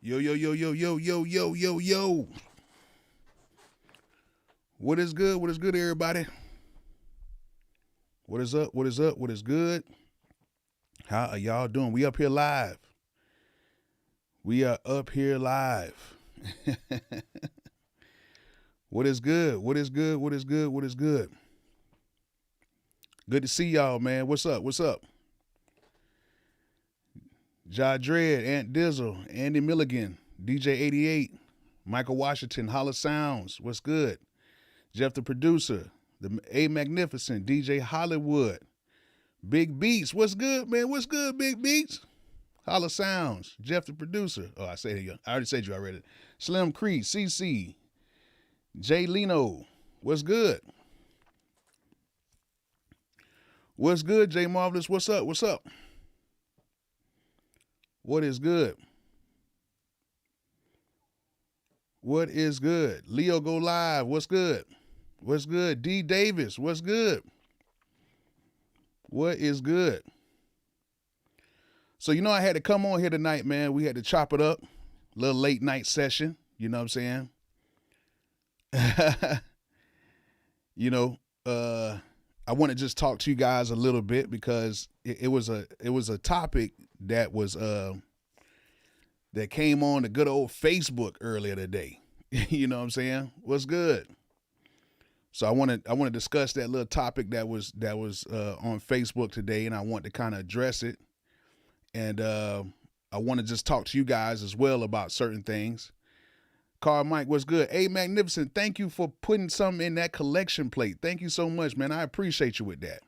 Yo, yo, yo, yo, yo, yo, yo, yo, yo. What is good? What is good, everybody? What is up? What is up? What is good? How are y'all doing? We up here live. We are up here live. What is good? What is good? What is good? What is good? Good to see y'all, man. What's up? What's up? Ja Dredd, Ant Dizzle, Andy Milligan, DJ 88, Michael Washington, Holla Sounds. What's good? Jeff the producer, the A Magnificent, DJ Hollywood, Big Beats. What's good, man? What's good, Big Beats? Holla Sounds, Jeff the producer. Oh, I already said you already. Slim Creed, CC, Jay Leno. What's good? What's good, Jay Marvelous? What's up? What's up? What is good? What is good? Leo Go Live. What's good? What's good? D Davis. What's good? What is good? So, I had to come on here tonight, man. We had to chop it up. Little late night session. You know what I'm saying? I want to just talk to you guys a little bit because it was a topic that was that came on the good old Facebook earlier today. You know what I'm saying? What's good? So I want to discuss that little topic that was on Facebook today, and I want to kind of address it, and I want to just talk to you guys as well about certain things. Carl Mike, what's good? Hey, Magnificent, thank you for putting something in that collection plate. Thank you so much, man. I appreciate you with that.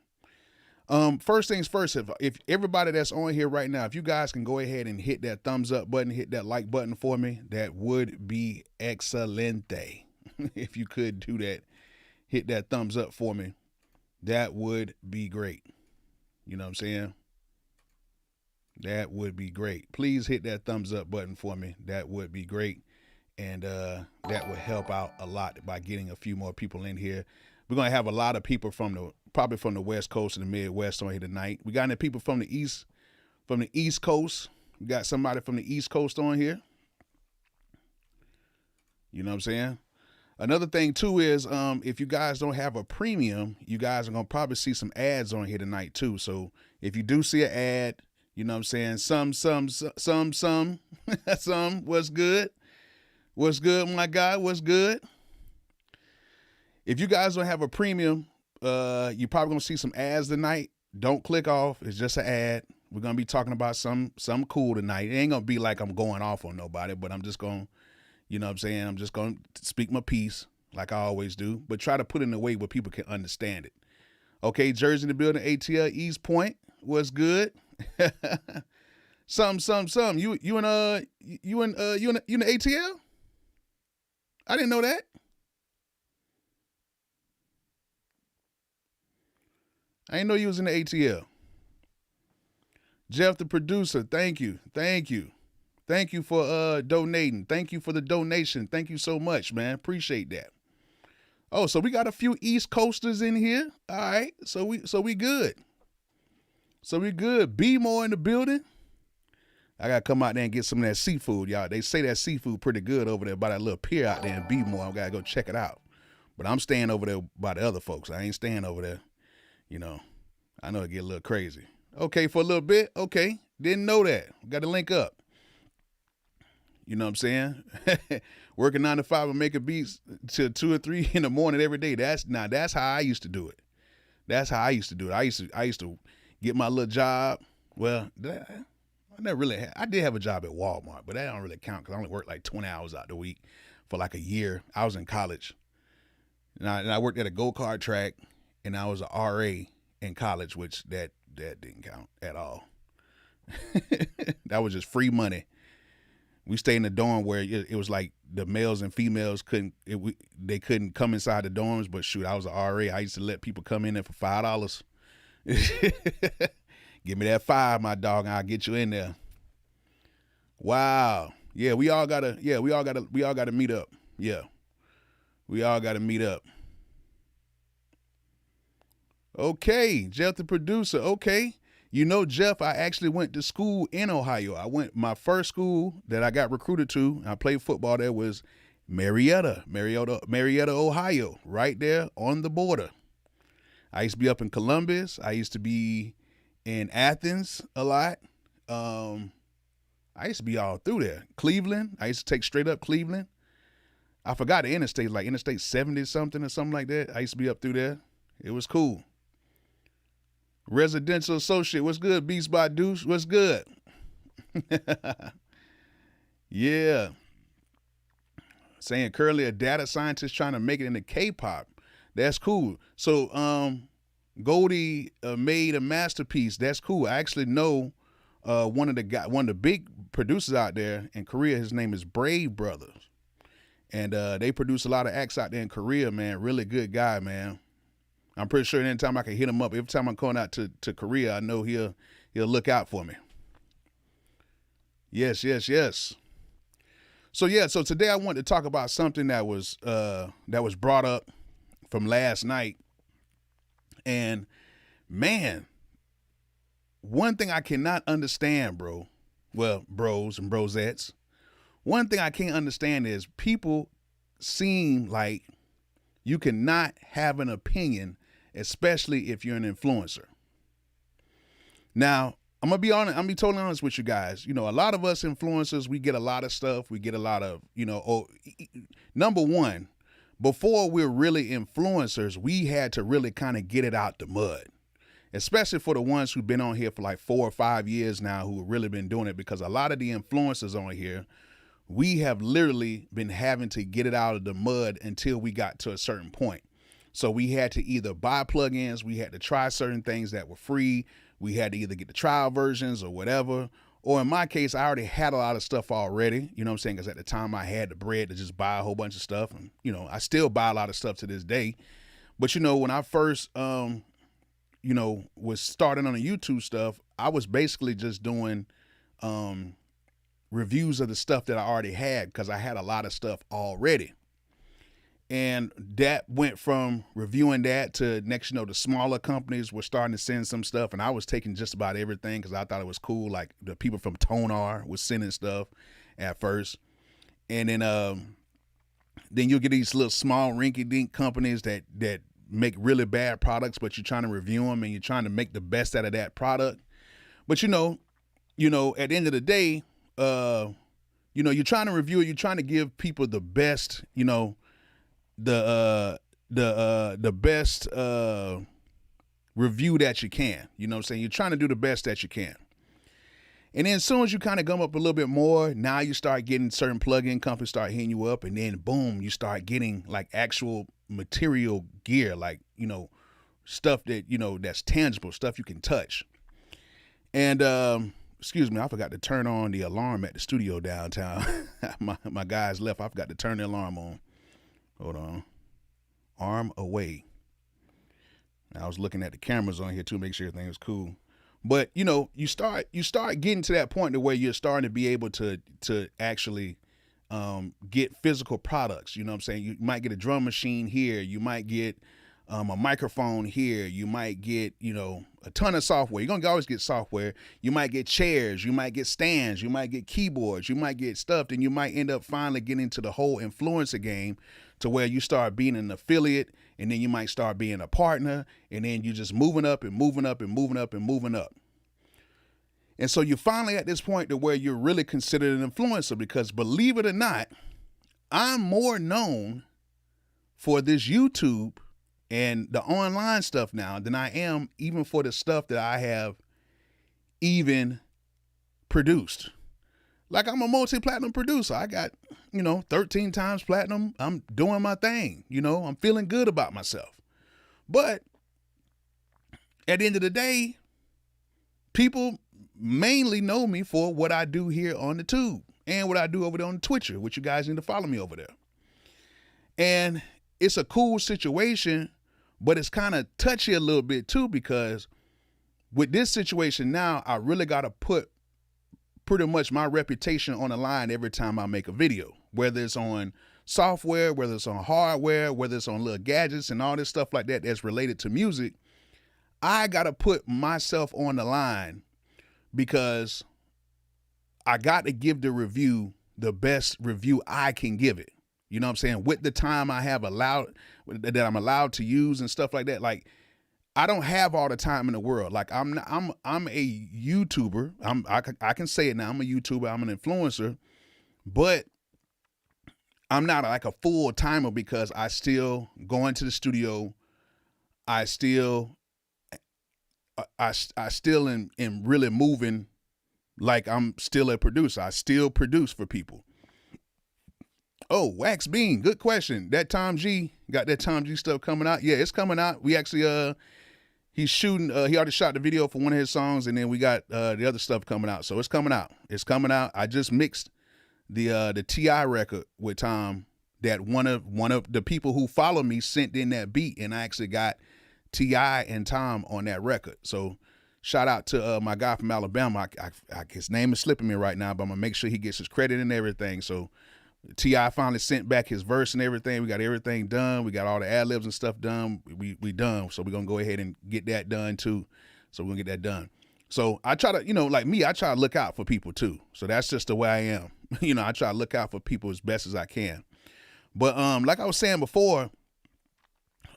First things first, if everybody that's on here right now, if you guys can go ahead and hit that thumbs up button, hit that like button for me, that would be excelente. If you could do that, hit that thumbs up for me, that would be great. You know what I'm saying? That would be great. Please hit that thumbs up button for me. That would be great. And that would help out a lot by getting a few more people in here. We're going to have a lot of people probably from the West Coast and the Midwest on here tonight. We got any people from the East Coast. We got somebody from the East Coast on here. You know what I'm saying? Another thing too is if you guys don't have a premium, you guys are going to probably see some ads on here tonight too. So if you do see an ad, you know what I'm saying? Some, what's good? What's good, my guy? What's good? If you guys don't have a premium, you're probably going to see some ads tonight. Don't click off. It's just an ad. We're going to be talking about something cool tonight. It ain't going to be like I'm going off on nobody, but I'm just going to, you know what I'm saying? I'm just going to speak my piece like I always do, but try to put it in a way where people can understand it. Okay, Jersey in the building, ATL, East Point. What's good? Some. You in the ATL? I didn't know that. I didn't know you was in the ATL. Jeff the producer, thank you. Thank you for donating. Thank you for the donation. Thank you so much, man. Appreciate that. Oh, so we got a few East Coasters in here. All right. So we good. So we good. Be more in the building. I gotta come out there and get some of that seafood, y'all. They say that seafood pretty good over there by that little pier out there in Bmore. I gotta go check it out. But I'm staying over there by the other folks. I ain't staying over there. I know it get a little crazy. Okay, for a little bit. Okay, didn't know that. Got to link up. You know what I'm saying? Working 9 to 5 and making beats till 2 or 3 in the morning every day. That's how I used to do it. That's how I used to do it. I used to get my little job. Well, I did have a job at Walmart, but that don't really count because I only worked like 20 hours out the week for like a year. I was in college. And I worked at a go-kart track, and I was an RA in college, which that didn't count at all. That was just free money. We stayed in the dorm where it was like the males and females couldn't come inside the dorms, but shoot, I was an RA. I used to let people come in there for $5. Give me that 5, my dog, and I'll get you in there. Wow. Yeah, we all gotta meet up. Yeah. We all gotta meet up. Okay, Jeff the producer. Okay. You know, Jeff, I actually went to school in Ohio. My first school that I got recruited to, I played football there, was Marietta, Ohio, right there on the border. I used to be up in Columbus. I used to be in Athens a lot. I used to be all through there. Cleveland, I used to take straight up Cleveland. I forgot the interstate, like Interstate 70 something or something like that. I used to be up through there. It was cool. Residential associate, what's good? Beast by Deuce, what's good? Yeah. Saying currently a data scientist trying to make it into K-pop. That's cool. So Goldie made a masterpiece. That's cool. I actually know one of the big producers out there in Korea. His name is Brave Brothers. And they produce a lot of acts out there in Korea, man. Really good guy, man. I'm pretty sure anytime I can hit him up, every time I'm going out to Korea, I know he'll look out for me. Yes. So today I wanted to talk about something that was brought up from last night. And man, one thing I cannot understand, bros and brosettes, one thing I can't understand is people seem like you cannot have an opinion, especially if you're an influencer. Now, I'm gonna be totally honest with you guys. You know, a lot of us influencers, we get a lot of stuff. We get a lot of, number one, before we're really influencers, we had to really kind of get it out the mud. Especially for the ones who've been on here for like 4 or 5 years now, who have really been doing it, because a lot of the influencers on here, we have literally been having to get it out of the mud until we got to a certain point. So we had to either buy plugins, we had to try certain things that were free, we had to either get the trial versions or whatever. Or in my case, I already had a lot of stuff already, you know what I'm saying? Because at the time I had the bread to just buy a whole bunch of stuff. And, I still buy a lot of stuff to this day. But, when I first, was starting on the YouTube stuff, I was basically just doing reviews of the stuff that I already had, because I had a lot of stuff already. And that went from reviewing that to next, the smaller companies were starting to send some stuff, and I was taking just about everything because I thought it was cool. Like the people from Tonar was sending stuff at first. And then you'll get these little small rinky-dink companies that make really bad products, but you're trying to review them and you're trying to make the best out of that product. But at the end of the day, you're trying to review it, you're trying to give people the best, the best review that you can. You know what I'm saying? You're trying to do the best that you can. And then as soon as you kind of gum up a little bit more, now you start getting certain plug-in companies start hitting you up, and then boom, you start getting like actual material gear, like, stuff that, that's tangible, stuff you can touch. And excuse me, I forgot to turn on the alarm at the studio downtown. my guys left. I forgot to turn the alarm on. Hold on. Arm away. I was looking at the cameras on here to make sure everything was cool. But you start getting to that point to where you're starting to be able to actually get physical products. You know what I'm saying? You might get a drum machine here. You might get a microphone here. You might get, a ton of software. You're going to always get software. You might get chairs. You might get stands. You might get keyboards. You might get stuff. And you might end up finally getting into the whole influencer game, to where you start being an affiliate, and then you might start being a partner, and then you're just moving up and moving up and moving up and moving up. And so you're finally at this point to where you're really considered an influencer, because believe it or not, I'm more known for this YouTube and the online stuff now than I am even for the stuff that I have even produced. Like, I'm a multi-platinum producer. I got, 13 times platinum. I'm doing my thing. I'm feeling good about myself. But at the end of the day, people mainly know me for what I do here on the tube and what I do over there on Twitcher, which you guys need to follow me over there. And it's a cool situation, but it's kind of touchy a little bit too, because with this situation now, I really got to put pretty much my reputation on the line every time I make a video, whether it's on software, whether it's on hardware, whether it's on little gadgets and all this stuff like that that's related to music. I got to put myself on the line because I got to give the review the best review I can give it. You know what I'm saying? With the time I have allowed, that I'm allowed to use and stuff like that. Like, I don't have all the time in the world. Like, I'm a YouTuber. I can say it now. I'm a YouTuber. I'm an influencer, but I'm not like a full timer because I still go into the studio. I still am really moving like I'm still a producer. I still produce for people. Oh, Wax Bean, good question. That Tom G, got that Tom G stuff coming out? Yeah, it's coming out. We actually, he's shooting, he already shot the video for one of his songs, and then we got the other stuff coming out. So it's coming out. It's coming out. I just mixed the T.I. record with Tom, that one of the people who follow me sent in that beat, and I actually got T.I. and Tom on that record. So shout out to my guy from Alabama. His name is slipping me right now, but I'm going to make sure he gets his credit and everything. So T.I. finally sent back his verse and everything. We got everything done. We got all the ad-libs and stuff done. We done. So we're going to go ahead and get that done too. So we're going to get that done. So I try to, like me, I try to look out for people too. So that's just the way I am. I try to look out for people as best as I can. But like I was saying before,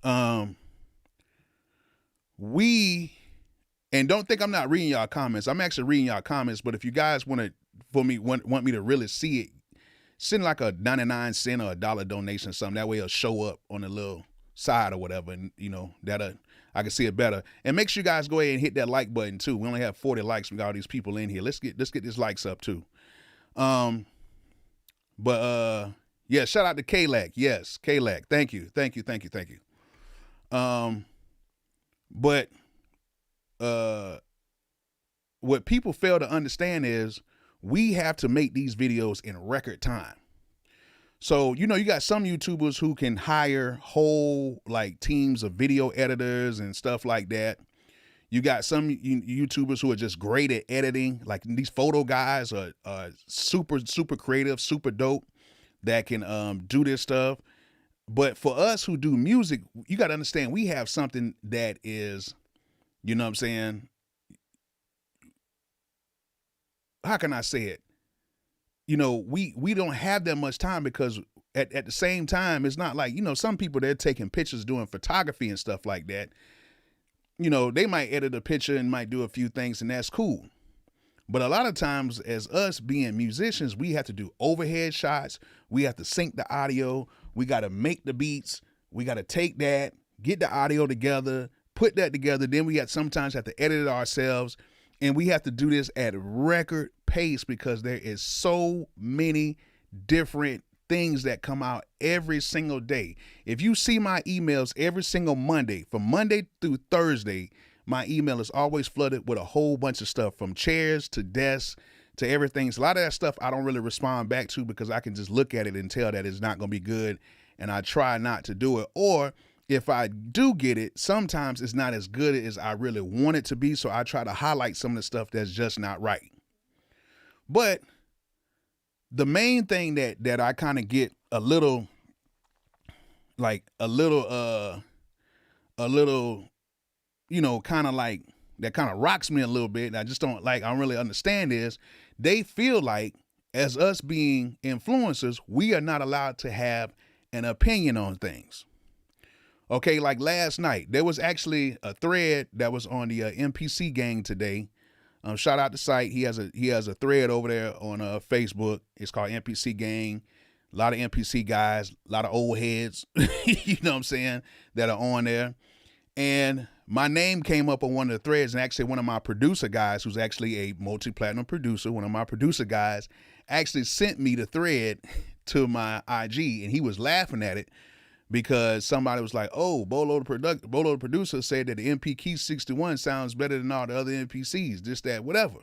and don't think I'm not reading y'all comments. I'm actually reading y'all comments, but if you guys want me to really see it, send like a 99 cent or $1 donation or something. That way it'll show up on the little side or whatever, and that I can see it better. And make sure you guys go ahead and hit that like button too. We only have 40 likes. We got all these people in here. Let's get these likes up too. Yeah, shout out to K-Lac. Yes, K-Lac. Thank you. But what people fail to understand is we have to make these videos in record time. So, you got some YouTubers who can hire whole like teams of video editors and stuff like that. You got some YouTubers who are just great at editing. Like these photo guys are super, super creative, super dope, that can do this stuff. But for us who do music, you got to understand we have something that is, you know what I'm saying? How can I say it? We don't have that much time because at the same time, it's not like, some people, they're taking pictures, doing photography and stuff like that. They might edit a picture and might do a few things, and that's cool. But a lot of times, as us being musicians, we have to do overhead shots. We have to sync the audio. We got to make the beats. We got to take that, get the audio together, put that together. Then we sometimes have to edit it ourselves. And we have to do this at record pace because there is so many different things that come out every single day. If you see my emails every single Monday, from Monday through Thursday, my email is always flooded with a whole bunch of stuff, from chairs to desks to everything. So a lot of that stuff I don't really respond back to because I can just look at it and tell that it's not going to be good, and I try not to do it. Or if I do get it, sometimes it's not as good as I really want it to be, so I try to highlight some of the stuff that's just not right. But the main thing that I kind of get a little kind of like, that kind of rocks me a little bit, and I don't really understand, is they feel like, as us being influencers, we are not allowed to have an opinion on things. Okay, like last night, there was actually a thread that was on the MPC gang today. Shout out to Sight. He has a thread over there on Facebook. It's called MPC gang. A lot of MPC guys, a lot of old heads, you know what I'm saying, that are on there. And my name came up on one of the threads, and actually one of my producer guys, who's actually a multi-platinum producer, one of my producer guys, actually sent me the thread to my IG, and he was laughing at it because somebody was like, "Oh, Bolo the producer said that the MP Key 61 sounds better than all the other MPCs, this, that, whatever."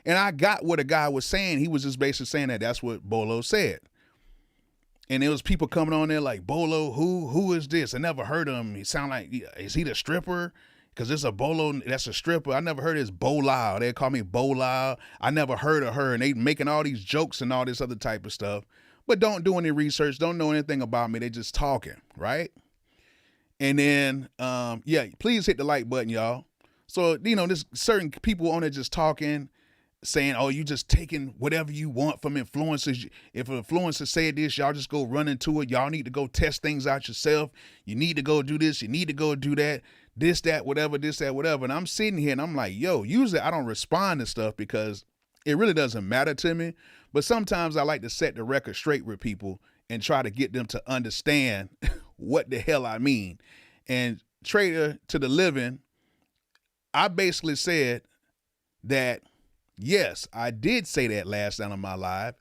And I got what a guy was saying. He was just basically saying that that's what Bolo said. And there was people coming on there like, "Bolo, who is this? I never heard of him. He sound like, is he the stripper? Because it's a Bolo, that's a stripper. I never heard of this Bolo. They call me Bolo. I never heard of her." And they making all these jokes and all this other type of stuff, but don't do any research, don't know anything about me. They just talking, right? And then, yeah, please hit the like button, y'all. So, there's certain people on there just talking, saying, oh, you just taking whatever you want from influencers. If an influencer said this, y'all just go run into it. Y'all need to go test things out yourself. You need to go do this. You need to go do that. This, that, whatever, this, that, whatever. And I'm sitting here and I'm like, yo, usually I don't respond to stuff because it really doesn't matter to me. But sometimes I like to set the record straight with people and try to get them to understand what the hell I mean. And Trader to the Living, I basically said that, yes, I did say that last night on my live,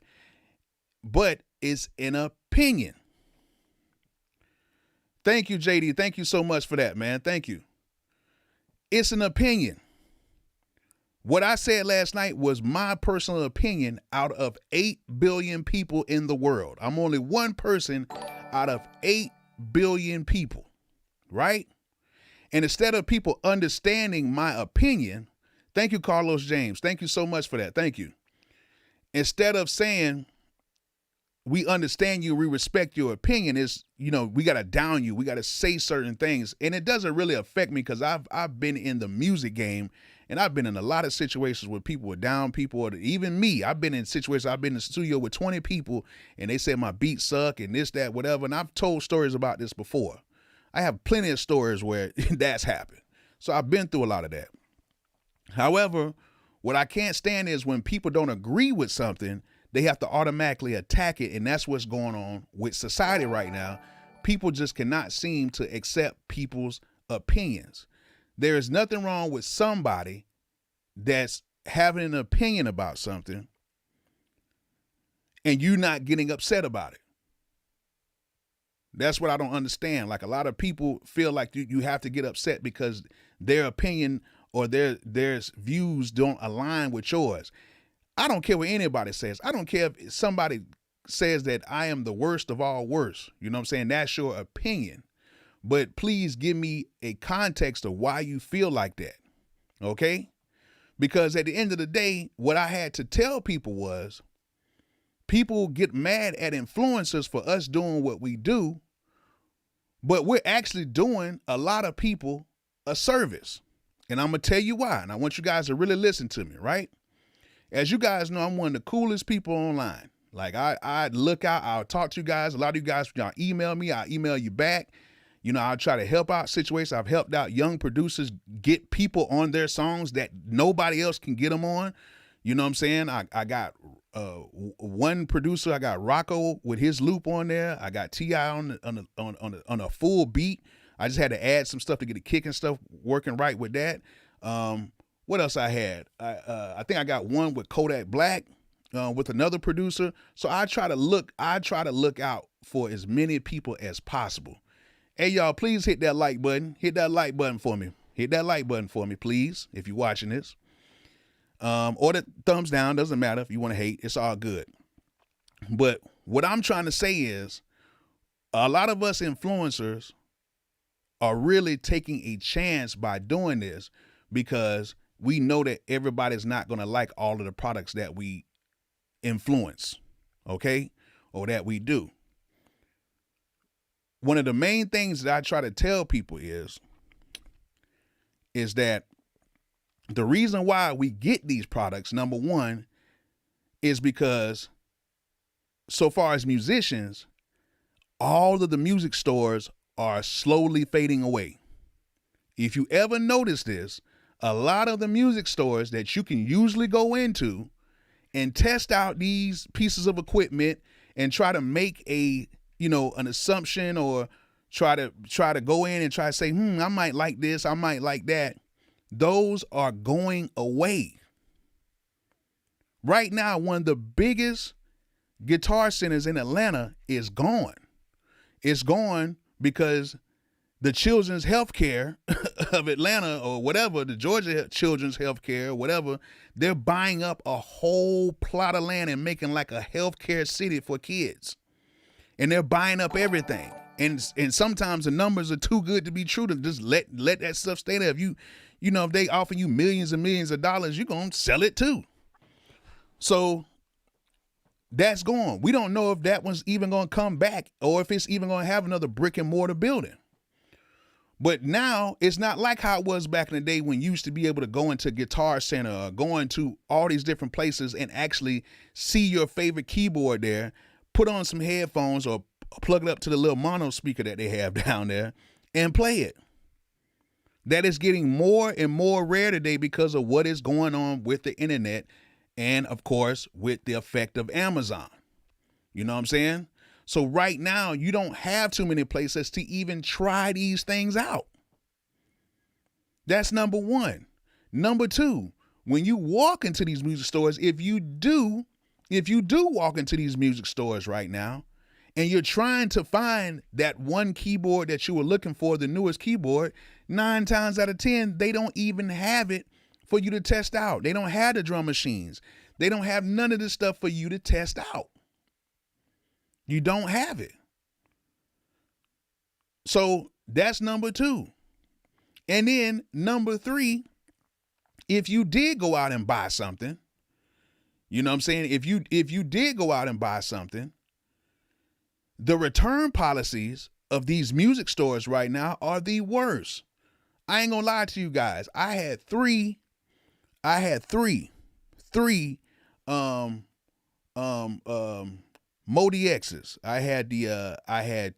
but it's an opinion. Thank you, JD. Thank you so much for that, man. Thank you. It's an opinion. What I said last night was my personal opinion out of 8 billion people in the world. I'm only one person out of 8 billion people, right? And instead of people understanding my opinion, thank you, Carlos James. Thank you so much for that. Thank you. Instead of saying, we understand you, we respect your opinion, is, we got to down you. We got to say certain things. And it doesn't really affect me because I've been in the music game and I've been in a lot of situations where people were down people, or even me. I've been in situations, I've been in the studio with 20 people and they said my beats suck and this, that, whatever. And I've told stories about this before. I have plenty of stories where that's happened. So I've been through a lot of that. However, what I can't stand is when people don't agree with something, they have to automatically attack it. And that's what's going on with society right now. People just cannot seem to accept people's opinions. There is nothing wrong with somebody that's having an opinion about something and you not getting upset about it. That's what I don't understand. Like, a lot of people feel like you have to get upset because their opinion or their views don't align with yours. I don't care what anybody says. I don't care if somebody says that I am the worst of all worst. You know what I'm saying? That's your opinion. But please give me a context of why you feel like that. Okay? Because at the end of the day, what I had to tell people was, people get mad at influencers for us doing what we do, but we're actually doing a lot of people a service. And I'm going to tell you why. And I want you guys to really listen to me, right? As you guys know, I'm one of the coolest people online. Like, I look out, I'll talk to you guys. A lot of you guys, y'all email me, I'll email you back. I'll try to help out situations. I've helped out young producers get people on their songs that nobody else can get them on. You know what I'm saying? I got one producer. I got Rocco with his loop on there. I got T.I. on a full beat. I just had to add some stuff to get the kick and stuff working right with that. What else I had? I think I got one with Kodak Black with another producer. So I try to look out for as many people as possible. Hey, y'all, please hit that like button. Hit that like button for me. Hit that like button for me, please, if you're watching this. Or the thumbs down, doesn't matter. If you want to hate, it's all good. But what I'm trying to say is, a lot of us influencers are really taking a chance by doing this because we know that everybody's not going to like all of the products that we influence, okay, or that we do. One of the main things that I try to tell people is that the reason why we get these products, number one, is because so far as musicians, all of the music stores are slowly fading away. If you ever notice this, a lot of the music stores that you can usually go into and test out these pieces of equipment and try to make an assumption or try to go in and try to say, I might like this, I might like that. Those are going away. Right now, one of the biggest guitar centers in Atlanta is gone. It's gone because the Children's Healthcare of Atlanta or whatever, the Georgia Children's Healthcare or whatever, they're buying up a whole plot of land and making like a healthcare city for kids. And they're buying up everything. And sometimes the numbers are too good to be true to just let that stuff stay there. If they offer you millions and millions of dollars, you're going to sell it too. So that's gone. We don't know if that one's even going to come back or if it's even going to have another brick and mortar building. But now it's not like how it was back in the day when you used to be able to go into Guitar Center or go into all these different places and actually see your favorite keyboard there, put on some headphones or plug it up to the little mono speaker that they have down there and play it. That is getting more and more rare today because of what is going on with the internet and, of course, with the effect of Amazon. You know what I'm saying? So right now, you don't have too many places to even try these things out. That's number one. Number two, when you walk into these music stores, if you do walk into these music stores right now, and you're trying to find that one keyboard that you were looking for, the newest keyboard, 9 times out of 10, they don't even have it for you to test out. They don't have the drum machines. They don't have none of this stuff for you to test out. You don't have it. So that's number two. And then number three, if you did go out and buy something, you know what I'm saying? If you did go out and buy something, the return policies of these music stores right now are the worst. I ain't gonna lie to you guys. I had three Modi X's. I had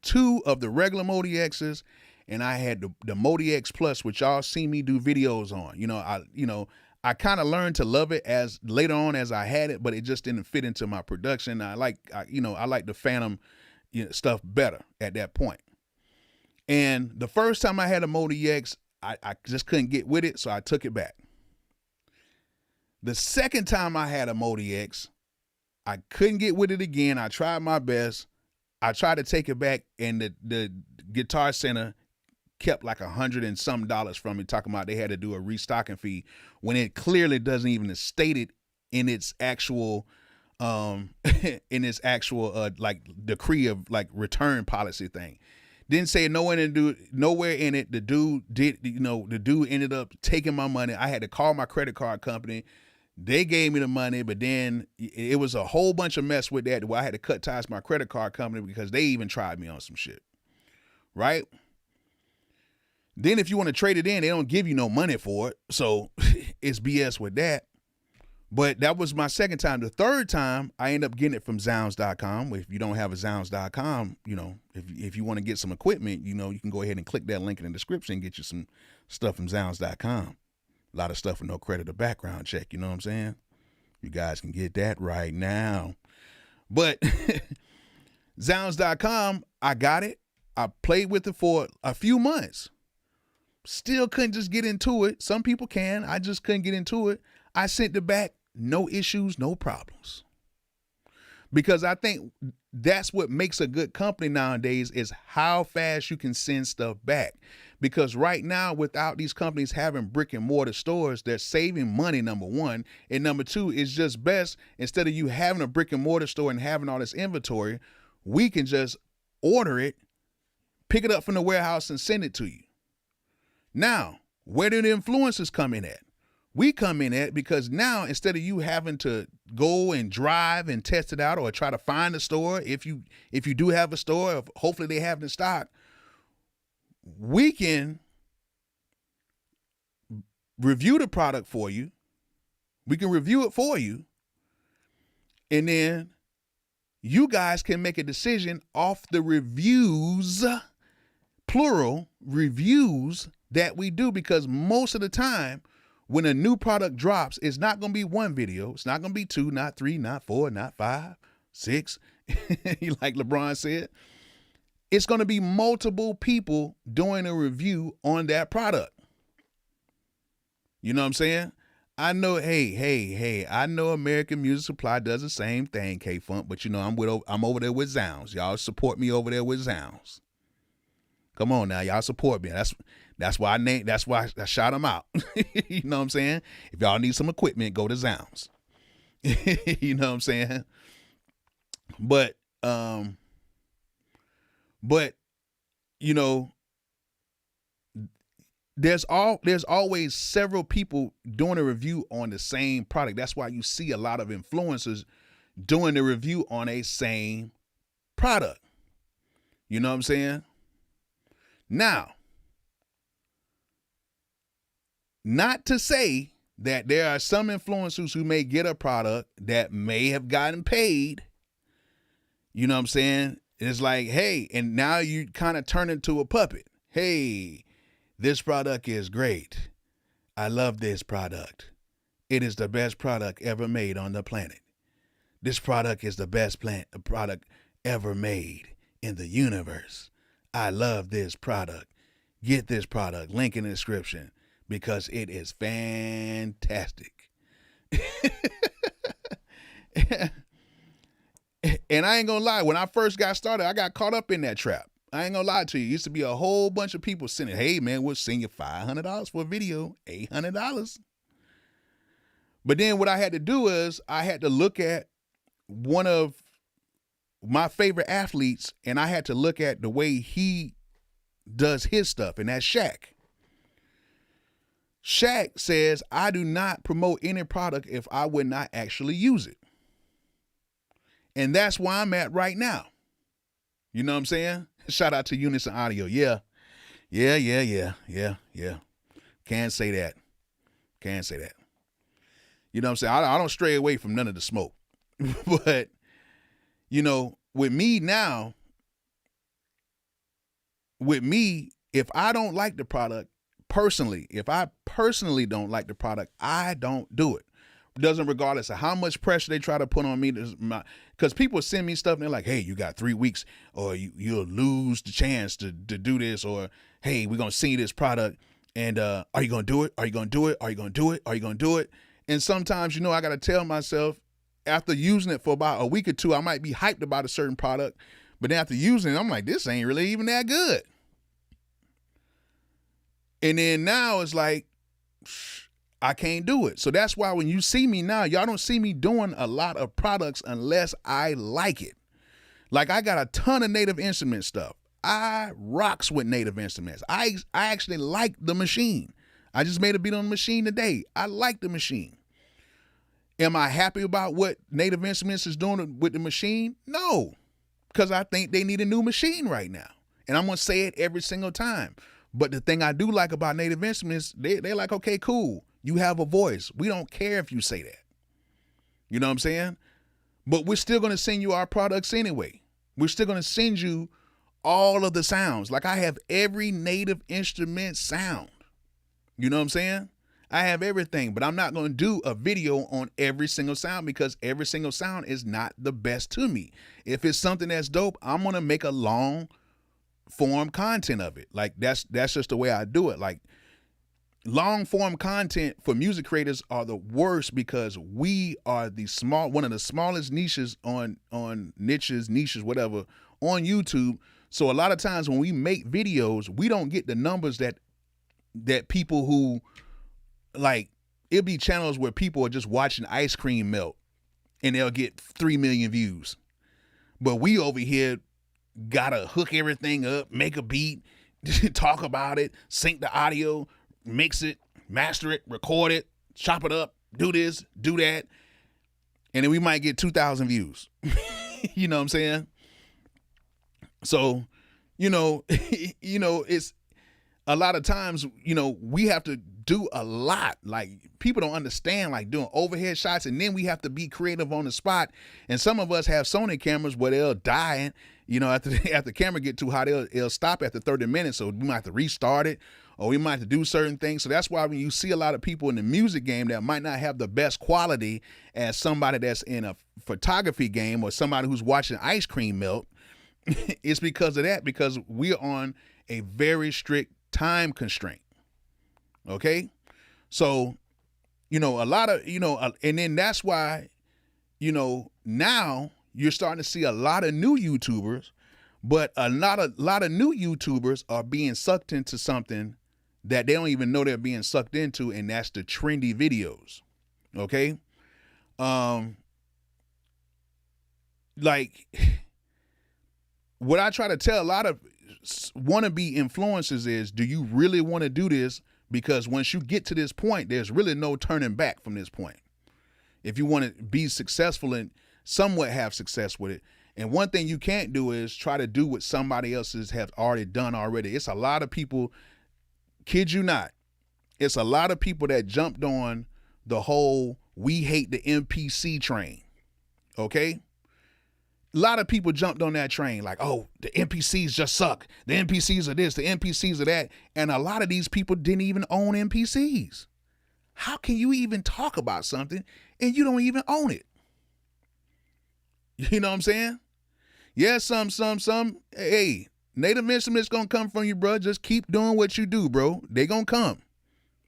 2 of the regular Modi X's, and I had the Modi X Plus, which y'all see me do videos on. I kind of learned to love it as later on as I had it, but it just didn't fit into my production. I like the Phantom stuff better at that point. And the first time I had a Modi X, I just couldn't get with it, so I took it back. The second time I had a Modi X, I couldn't get with it again. I tried my best. I tried to take it back, and the Guitar Center kept like $100 and some from me, talking about they had to do a restocking fee when it clearly doesn't even state it in its actual like decree of like return policy thing. Didn't say nowhere in it. The dude ended up taking my money. I had to call my credit card company. They gave me the money, but then it was a whole bunch of mess with that where I had to cut ties to my credit card company because they even tried me on some shit. Right? Then if you want to trade it in, they don't give you no money for it. So it's BS with that. But that was my second time. The third time, I ended up getting it from Zounds.com. If you don't have a Zounds.com, if you want to get some equipment, you can go ahead and click that link in the description and get you some stuff from Zounds.com. A lot of stuff with no credit or background check, you know what I'm saying? You guys can get that right now. But Zounds.com, I got it. I played with it for a few months. Still couldn't just get into it. Some people can. I just couldn't get into it. I sent it back. No issues, no problems. Because I think that's what makes a good company nowadays is how fast you can send stuff back. Because right now, without these companies having brick and mortar stores, they're saving money, number one. And number two, it's just best, instead of you having a brick and mortar store and having all this inventory, we can just order it, pick it up from the warehouse and send it to you. Now, where do the influencers come in at? We come in at because now instead of you having to go and drive and test it out or try to find a store, if you do have a store, hopefully they have it in stock, we can review the product for you. We can review it for you. And then you guys can make a decision off the reviews, plural reviews that we do, because most of the time when a new product drops, it's not going to be one video. It's not going to be 2, not 3, not 4, not 5, 6, like LeBron said. It's going to be multiple people doing a review on that product. You know what I'm saying? I know, hey, I know American Music Supply does the same thing, K-Funk, but I'm over there with Zounds. Y'all support me over there with Zounds. Come on now, y'all support me. That's why I shout them out. You know what I'm saying? If y'all need some equipment, go to Zounds. You know what I'm saying? But there's always several people doing a review on the same product. That's why you see a lot of influencers doing the review on a same product. You know what I'm saying? Now, Not to say that there are some influencers who may get a product that may have gotten paid. You know what I'm saying? It's like, hey, and now you kind of turn into a puppet. Hey, this product is great. I love this product. It is the best product ever made on the planet. This product is the best product ever made in the universe. I love this product. Get this product, link in the description, because it is fantastic. And I ain't gonna lie, when I first got started, I got caught up in that trap. I ain't gonna lie to you. It used to be a whole bunch of people sending, hey man, we'll send you $500 for a video, $800. But then what I had to do is I had to look at one of my favorite athletes, and I had to look at the way he does his stuff, and that's Shaq. Shaq says, I do not promote any product if I would not actually use it. And that's where I'm at right now. You know what I'm saying? Shout out to Unison Audio. Yeah. Can't say that. You know what I'm saying? I don't stray away from none of the smoke. But, you know, with me, if I don't like the product personally, if I personally don't like the product, I don't do it. Doesn't regardless of how much pressure they try to put on me. Because people send me stuff and they're like, hey, you got 3 weeks or you'll lose the chance to do this, or hey, we're going to send you this product and are you going to do it? Are you going to do it? Are you going to do it? Are you going to do it? And sometimes, you know, I got to tell myself, after using it for about a week or two, I might be hyped about a certain product, but then after using it, I'm like, this ain't really even that good. And then now it's like, I can't do it. So that's why when you see me now, y'all don't see me doing a lot of products unless I like it. Like, I got a ton of Native Instruments stuff. I rocks with Native Instruments. I actually like the machine. I just made a beat on the machine today. I like the machine. Am I happy about what Native Instruments is doing with the machine? No, because I think they need a new machine right now. And I'm going to say it every single time. But the thing I do like about Native Instruments, they're like, okay, cool. You have a voice. We don't care if you say that. You know what I'm saying? But we're still going to send you our products anyway. We're still going to send you all of the sounds. Like, I have every Native Instrument sound. You know what I'm saying? I have everything, but I'm not going to do a video on every single sound because every single sound is not the best to me. If it's something that's dope, I'm going to make a long form content of it. Like, that's just the way I do it. Like, long form content for music creators are the worst because we are one of the smallest niches on niches, whatever, on YouTube. So a lot of times when we make videos, we don't get the numbers that people who, like, it'll be channels where people are just watching ice cream melt and they'll get 3 million views. But we over here gotta hook everything up, make a beat, talk about it, sync the audio, mix it, master it, record it, chop it up, do this, do that. And then we might get 2,000 views. You know what I'm saying? So, it's a lot of times, we have to do a lot. Like, people don't understand, like, doing overhead shots, and then we have to be creative on the spot. And some of us have Sony cameras where they'll die, after the camera get too hot, it'll stop after 30 minutes. So we might have to restart it, or we might have to do certain things. So that's why when you see a lot of people in the music game that might not have the best quality as somebody that's in a photography game or somebody who's watching ice cream melt, it's because of that, because we're on a very strict time constraint. Okay. So, a lot of, and then that's why, now you're starting to see a lot of new YouTubers, but a lot of new YouTubers are being sucked into something that they don't even know they're being sucked into. And that's the trendy videos. Okay. Like, what I try to tell a lot of wannabe influencers is, do you really want to do this? Because once you get to this point, there's really no turning back from this point. If you want to be successful and somewhat have success with it. And one thing you can't do is try to do what somebody else have already done already. It's a lot of people, kid you not, it's a lot of people that jumped on the whole we hate the MPC train. Okay? A lot of people jumped on that train like, oh, the NPCs just suck. The NPCs are this, the NPCs are that. And a lot of these people didn't even own NPCs. How can you even talk about something and you don't even own it? You know what I'm saying? Yeah, some. Hey, native instruments gonna come from you, bro. Just keep doing what you do, bro. They gonna come.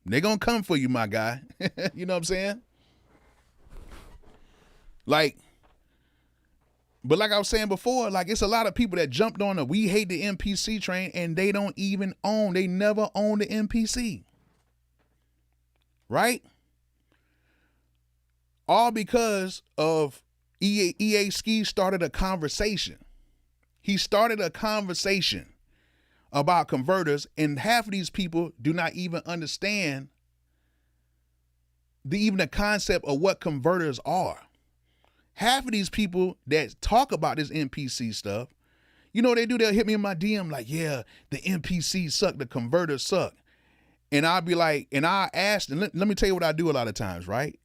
They gonna come for you, my guy. You know what I'm saying? Like, but like I was saying before, like it's a lot of people that jumped on the we hate the MPC train and they don't even own, they never own the MPC. Right? All because of EA Ski started a conversation. He started a conversation about converters, and half of these people do not even understand even the concept of what converters are. Half of these people that talk about this MPC stuff, you know what they do? They'll hit me in my DM like, yeah, the MPCs suck, the converters suck. And I'll be like, and I ask, and let me tell you what I do a lot of times, right?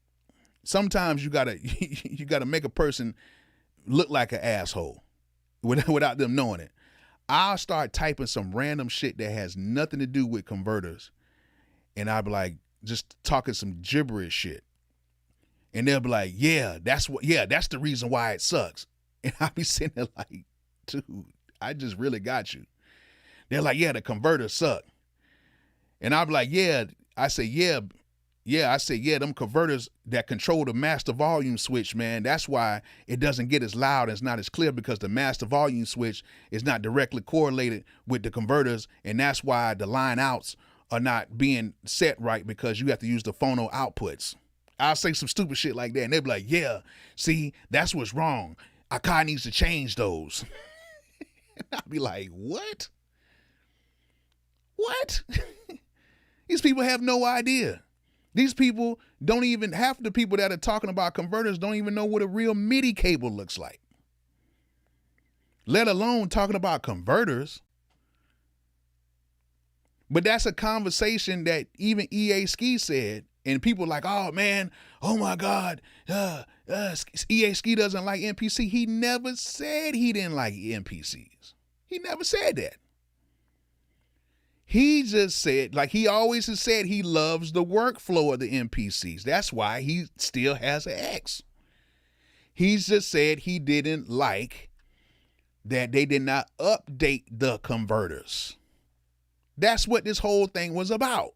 Sometimes you gotta make a person look like an asshole without them knowing it. I'll start typing some random shit that has nothing to do with converters, and I'll be like, just talking some gibberish shit. And they'll be like, yeah, that's the reason why it sucks. And I'll be sitting there like, dude, I just really got you. They're like, yeah, the converters suck. And I'll be like, yeah. I say, them converters that control the master volume switch, man, that's why it doesn't get as loud and it's not as clear, because the master volume switch is not directly correlated with the converters, and that's why the line outs are not being set right, because you have to use the phono outputs. I'll say some stupid shit like that, and they'll be like, yeah, see, that's what's wrong. Akai needs to change those. And I'll be like, what? What? These people have no idea. These people don't even, half of the people that are talking about converters don't even know what a real MIDI cable looks like, let alone talking about converters. But that's a conversation that even EA Ski said, and people are like, oh man, oh my God, EA Ski doesn't like MPC. He never said he didn't like MPCs. He never said that. He just said, like he always has said, he loves the workflow of the MPCs. That's why he still has an X. He's just said he didn't like that they did not update the converters. That's what this whole thing was about.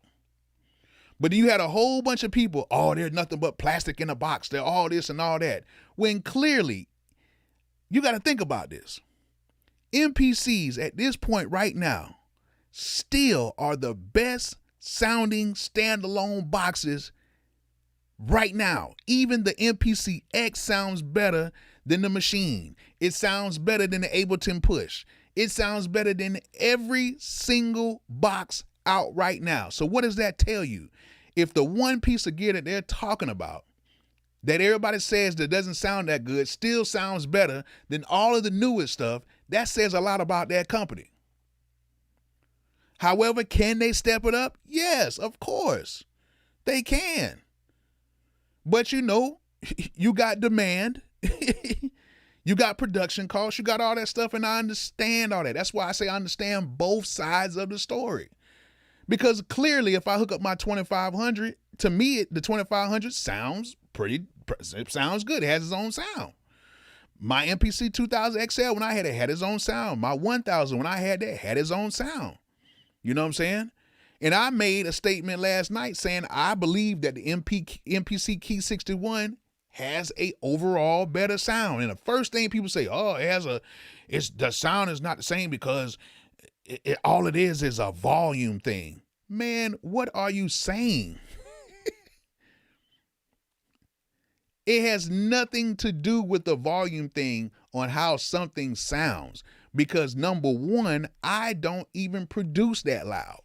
But you had a whole bunch of people, oh, they're nothing but plastic in a box. They're all this and all that. When clearly, you got to think about this. MPCs at this point right now still are the best sounding standalone boxes right now. Even the MPC X sounds better than the Machine. It sounds better than the Ableton Push. It sounds better than every single box out right now. So what does that tell you? If the one piece of gear that they're talking about, that everybody says that doesn't sound that good, still sounds better than all of the newest stuff, that says a lot about that company. However, can they step it up? Yes, of course. They can. But you know, you got demand. You got production costs. You got all that stuff, and I understand all that. That's why I say I understand both sides of the story. Because clearly, if I hook up my 2500, to me, the 2500 sounds sounds good. It has its own sound. My MPC 2000 XL, when I had it, had its own sound. My 1000, when I had that, had its own sound. You know what I'm saying? And I made a statement last night saying I believe that the MPC Key 61 has a overall better sound. And the first thing people say, oh, the sound is not the same because all it is a volume thing. Man, what are you saying? It has nothing to do with the volume thing on how something sounds. Because number one, I don't even produce that loud.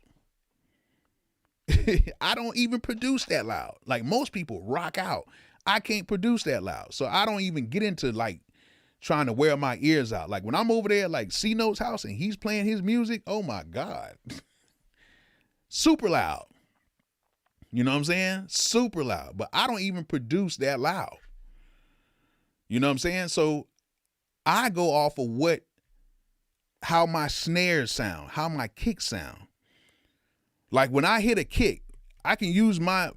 I don't even produce that loud. Like most people rock out. I can't produce that loud. So I don't even get into like trying to wear my ears out. Like when I'm over there like C-Note's house and he's playing his music, oh my God. Super loud. You know what I'm saying? Super loud. But I don't even produce that loud. You know what I'm saying? So I go off of how my snares sound, how my kicks sound. Like when I hit a kick, I can use my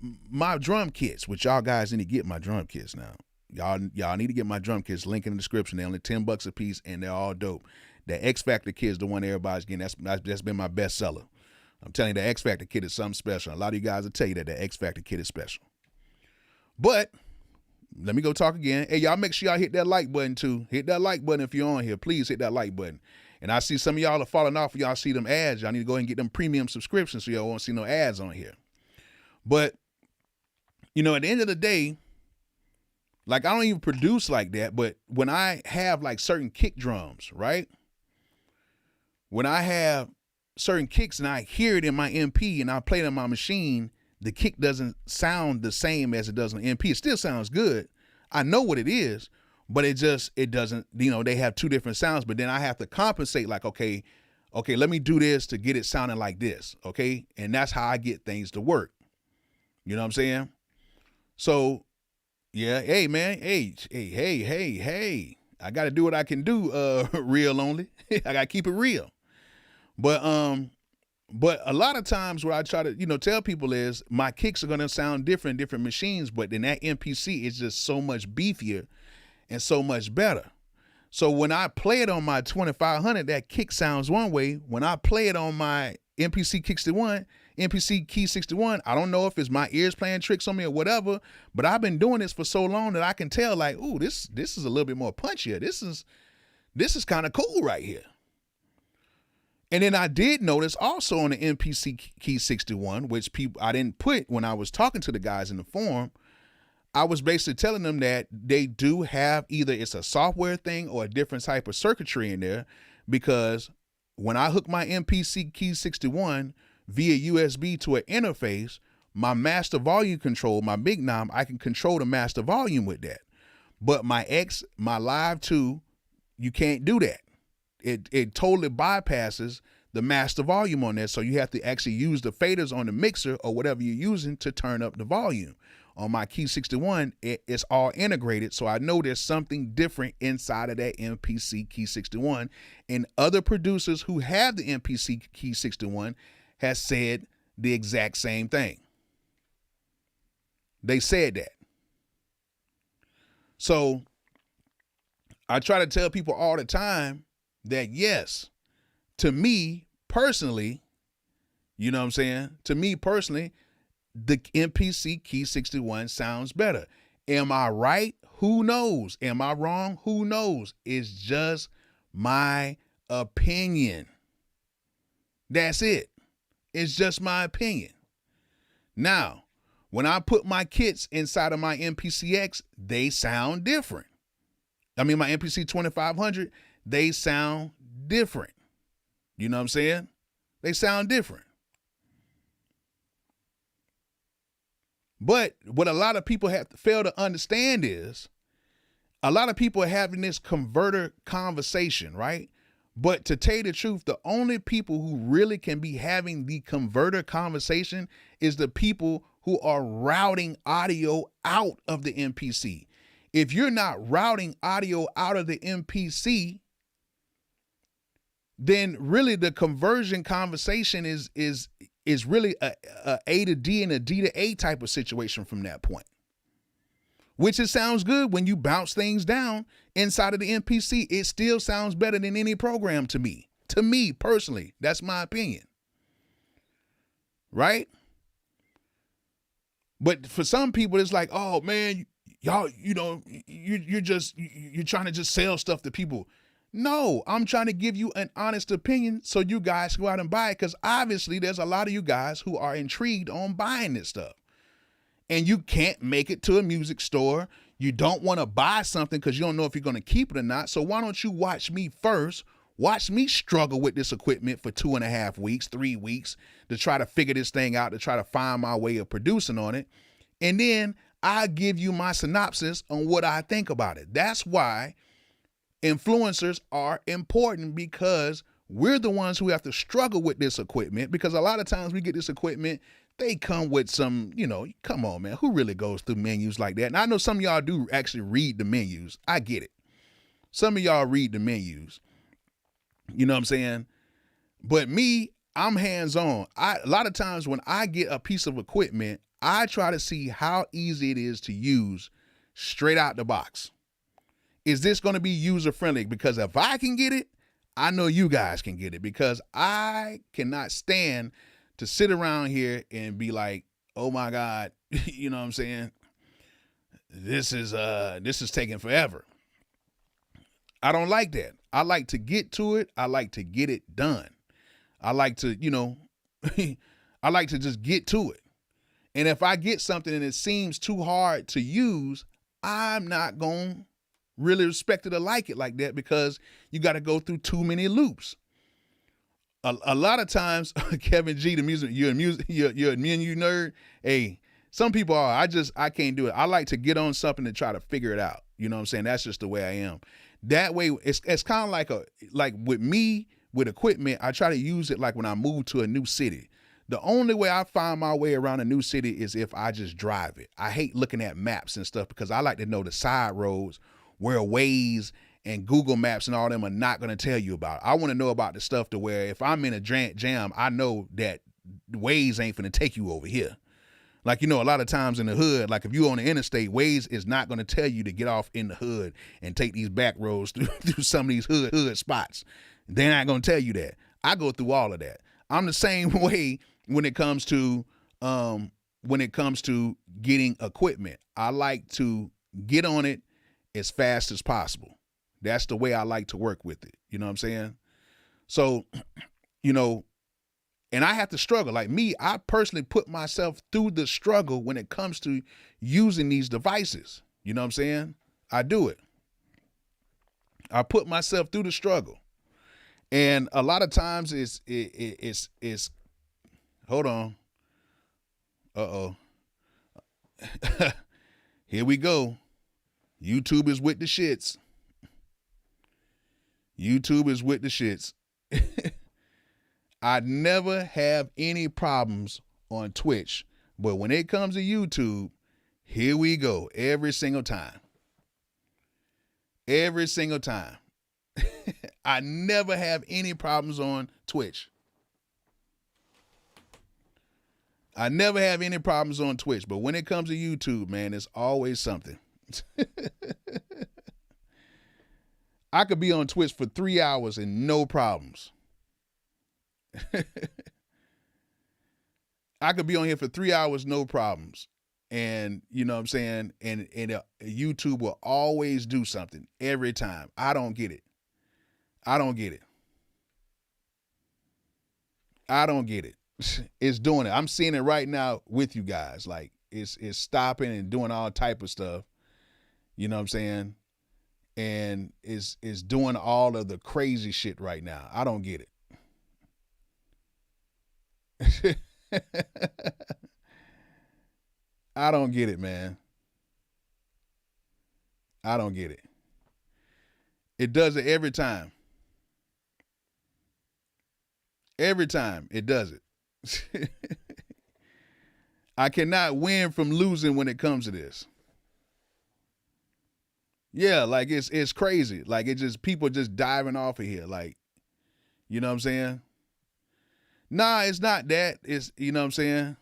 drum kits, which y'all guys need to get my drum kits now. Y'all need to get my drum kits. Link in the description. They're only $10 a piece, and they're all dope. The X Factor kit is the one everybody's getting. That's been my best seller. I'm telling you, the X Factor kit is something special. A lot of you guys will tell you that the X Factor kit is special. But let me go talk again. Hey, y'all make sure y'all hit that like button too. Hit that like button if you're on here. Please hit that like button. And I see some of y'all are falling off. Y'all see them ads. Y'all need to go ahead and get them premium subscriptions so y'all won't see no ads on here. But, you know, at the end of the day, like I don't even produce like that. But when I have like certain kick drums, right? When I have certain kicks and I hear it in my MP and I play it on my machine, the kick doesn't sound the same as it does on MP. It still sounds good. I know what it is, but it doesn't, you know, they have two different sounds, but then I have to compensate like, okay, let me do this to get it sounding like this. Okay. And that's how I get things to work. You know what I'm saying? So yeah. Hey man. Hey. I got to do what I can do. Real only. I got to keep it real. But a lot of times what I try to, you know, tell people is my kicks are going to sound different in different machines, but then that MPC is just so much beefier and so much better. So when I play it on my 2500, that kick sounds one way. When I play it on my MPC Key 61, I don't know if it's my ears playing tricks on me or whatever, but I've been doing this for so long that I can tell like, ooh, this is a little bit more punchier. This is kind of cool right here. And then I did notice also on the MPC Key 61, which I didn't put when I was talking to the guys in the forum, I was basically telling them that they do have either it's a software thing or a different type of circuitry in there, because when I hook my MPC Key 61 via USB to an interface, my master volume control, my big knob, I can control the master volume with that. But my Live 2, you can't do that. It totally bypasses the master volume on there. So you have to actually use the faders on the mixer or whatever you're using to turn up the volume. On my Key 61, it's all integrated. So I know there's something different inside of that MPC Key 61. And other producers who have the MPC Key 61 has said the exact same thing. They said that. So I try to tell people all the time that yes, to me personally, you know what I'm saying? To me personally, the MPC Key 61 sounds better. Am I right? Who knows? Am I wrong? Who knows? It's just my opinion. That's it. It's just my opinion. Now, when I put my kits inside of my MPCX, they sound different. I mean, my MPC 2500, they sound different. You know what I'm saying? They sound different. But what a lot of people have to fail to understand is a lot of people are having this converter conversation, right? But to tell you the truth, the only people who really can be having the converter conversation is the people who are routing audio out of the MPC. If you're not routing audio out of the MPC, then really the conversion conversation is really a to D and a D to A type of situation from that point. Which it sounds good when you bounce things down inside of the MPC. It still sounds better than any program to me. To me personally, that's my opinion. Right? But for some people, it's like, oh man, y'all, you know, you're trying to just sell stuff to people. No, I'm trying to give you an honest opinion so you guys go out and buy it, because obviously there's a lot of you guys who are intrigued on buying this stuff. And you can't make it to a music store. You don't want to buy something because you don't know if you're going to keep it or not. So why don't you watch me first? Watch me struggle with this equipment for 2.5 weeks, 3 weeks to try to figure this thing out, to try to find my way of producing on it. And then I give you my synopsis on what I think about it. That's why influencers are important, because we're the ones who have to struggle with this equipment, because a lot of times we get this equipment, they come with some, come on, man, who really goes through menus like that? And I know some of y'all do actually read the menus. I get it. Some of y'all read the menus. You know what I'm saying? But me, I'm hands-on. A lot of times when I get a piece of equipment, I try to see how easy it is to use straight out the box. Is this going to be user-friendly? Because if I can get it, I know you guys can get it, because I cannot stand to sit around here and be like, oh my God, you know what I'm saying? This is taking forever. I don't like that. I like to get to it. I like to get it done. I like to, I like to just get to it. And if I get something and it seems too hard to use, I'm not going to really respect it or like it like that, because you got to go through too many loops. A lot of times, Kevin G, you're a menu nerd. Hey, some people are. I can't do it. I like to get on something and try to figure it out. You know what I'm saying? That's just the way I am. That way, it's kind of like with me, with equipment, I try to use it like when I move to a new city. The only way I find my way around a new city is if I just drive it. I hate looking at maps and stuff, because I like to know the side roads where Waze and Google Maps and all them are not going to tell you about. I want to know about the stuff to where if I'm in a jam, I know that Waze ain't finna take you over here. Like, a lot of times in the hood, like if you on the interstate, Waze is not going to tell you to get off in the hood and take these back roads through some of these hood spots. They're not going to tell you that. I go through all of that. I'm the same way when it comes to getting equipment. I like to get on it as fast as possible. That's the way I like to work with it. You know what I'm saying? So, and I have to struggle. Like me, I personally put myself through the struggle when it comes to using these devices. You know what I'm saying? I do it. I put myself through the struggle. And a lot of times it's hold on. Uh-oh. Here we go. YouTube is with the shits. YouTube is with the shits. I never have any problems on Twitch, but when it comes to YouTube, here we go. Every single time. Every single time. I never have any problems on Twitch. I never have any problems on Twitch, but when it comes to YouTube, man, it's always something. I could be on Twitch for 3 hours and no problems. I could be on here for 3 hours, no problems. And you know what I'm saying? And YouTube will always do something every time. I don't get it. I don't get it. I don't get it. It's doing it. I'm seeing it right now with you guys. Like it's stopping and doing all type of stuff. You know what I'm saying? And is doing all of the crazy shit right now. I don't get it. I don't get it, man. I don't get it. It does it every time. Every time it does it. I cannot win from losing when it comes to this. Yeah, like it's crazy. Like it just people just diving off of here. Like, you know what I'm saying? Nah, it's not that. It's, you know what I'm saying?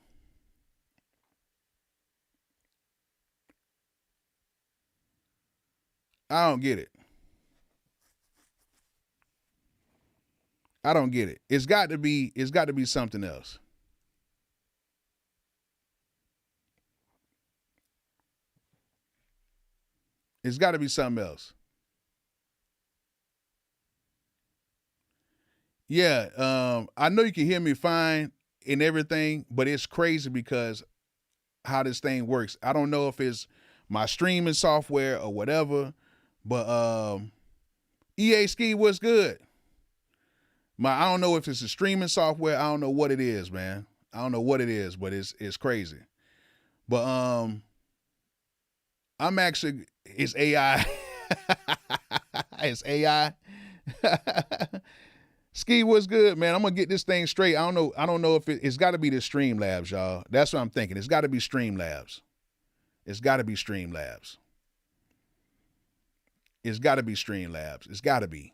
I don't get it. I don't get it. It's got to be something else. It's got to be something else. Yeah, I know you can hear me fine and everything, but it's crazy because how this thing works. I don't know if it's my streaming software or whatever, but EA Ski, what's good? I don't know if it's a streaming software. I don't know what it is, man. I don't know what it is, but it's crazy. But I'm actually, it's AI. It's AI. Ski, what's good, man? I'm gonna get this thing straight. I don't know if it's got to be the Streamlabs, y'all. That's what I'm thinking. It's got to be Streamlabs. It's got to be Streamlabs. It's got to be Streamlabs. It's got to be.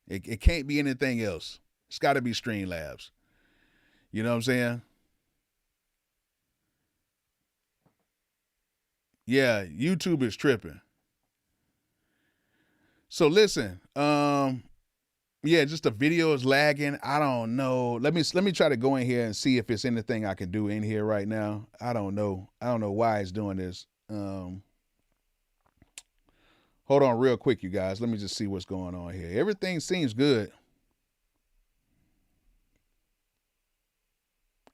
It can't be anything else. It's got to be Streamlabs. You know what I'm saying? Yeah, YouTube is tripping. So listen, yeah, just the video is lagging. I don't know. Let me try to go in here and see if it's anything I can do in here right now. I don't know. I don't know why it's doing this. Hold on real quick, you guys. Let me just see what's going on here. Everything seems good.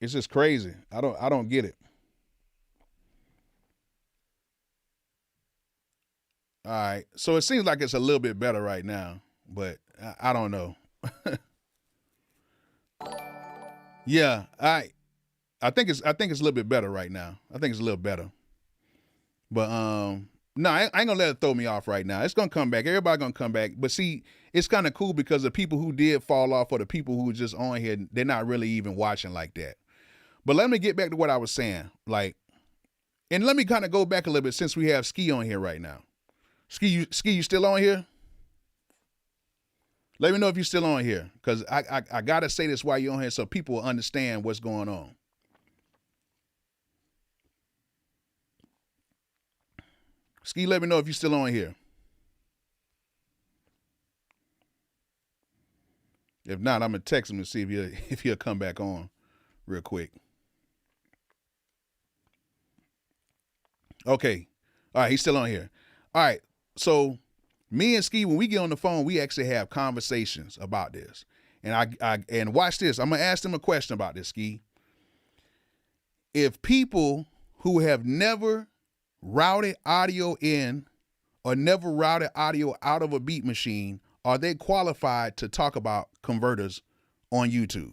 It's just crazy. I don't get it. All right. So it seems like it's a little bit better right now, but I don't know. Yeah, I think it's a little bit better right now. I think it's a little better. But no, I ain't gonna let it throw me off right now. It's gonna come back. Everybody gonna come back. But see, it's kind of cool because the people who did fall off or the people who were just on here, they're not really even watching like that. But let me get back to what I was saying. Like, and let me kind of go back a little bit since we have Ski on here right now. Ski, you still on here? Let me know if you're still on here, because I gotta say this while you're on here so people will understand what's going on. Ski, let me know if you're still on here. If not, I'm gonna text him and see if he'll come back on real quick. Okay. All right, he's still on here. All right. So me and Ski, when we get on the phone, we actually have conversations about this. And and watch this. I'm gonna ask them a question about this, Ski. If people who have never routed audio in or never routed audio out of a beat machine, are they qualified to talk about converters on YouTube?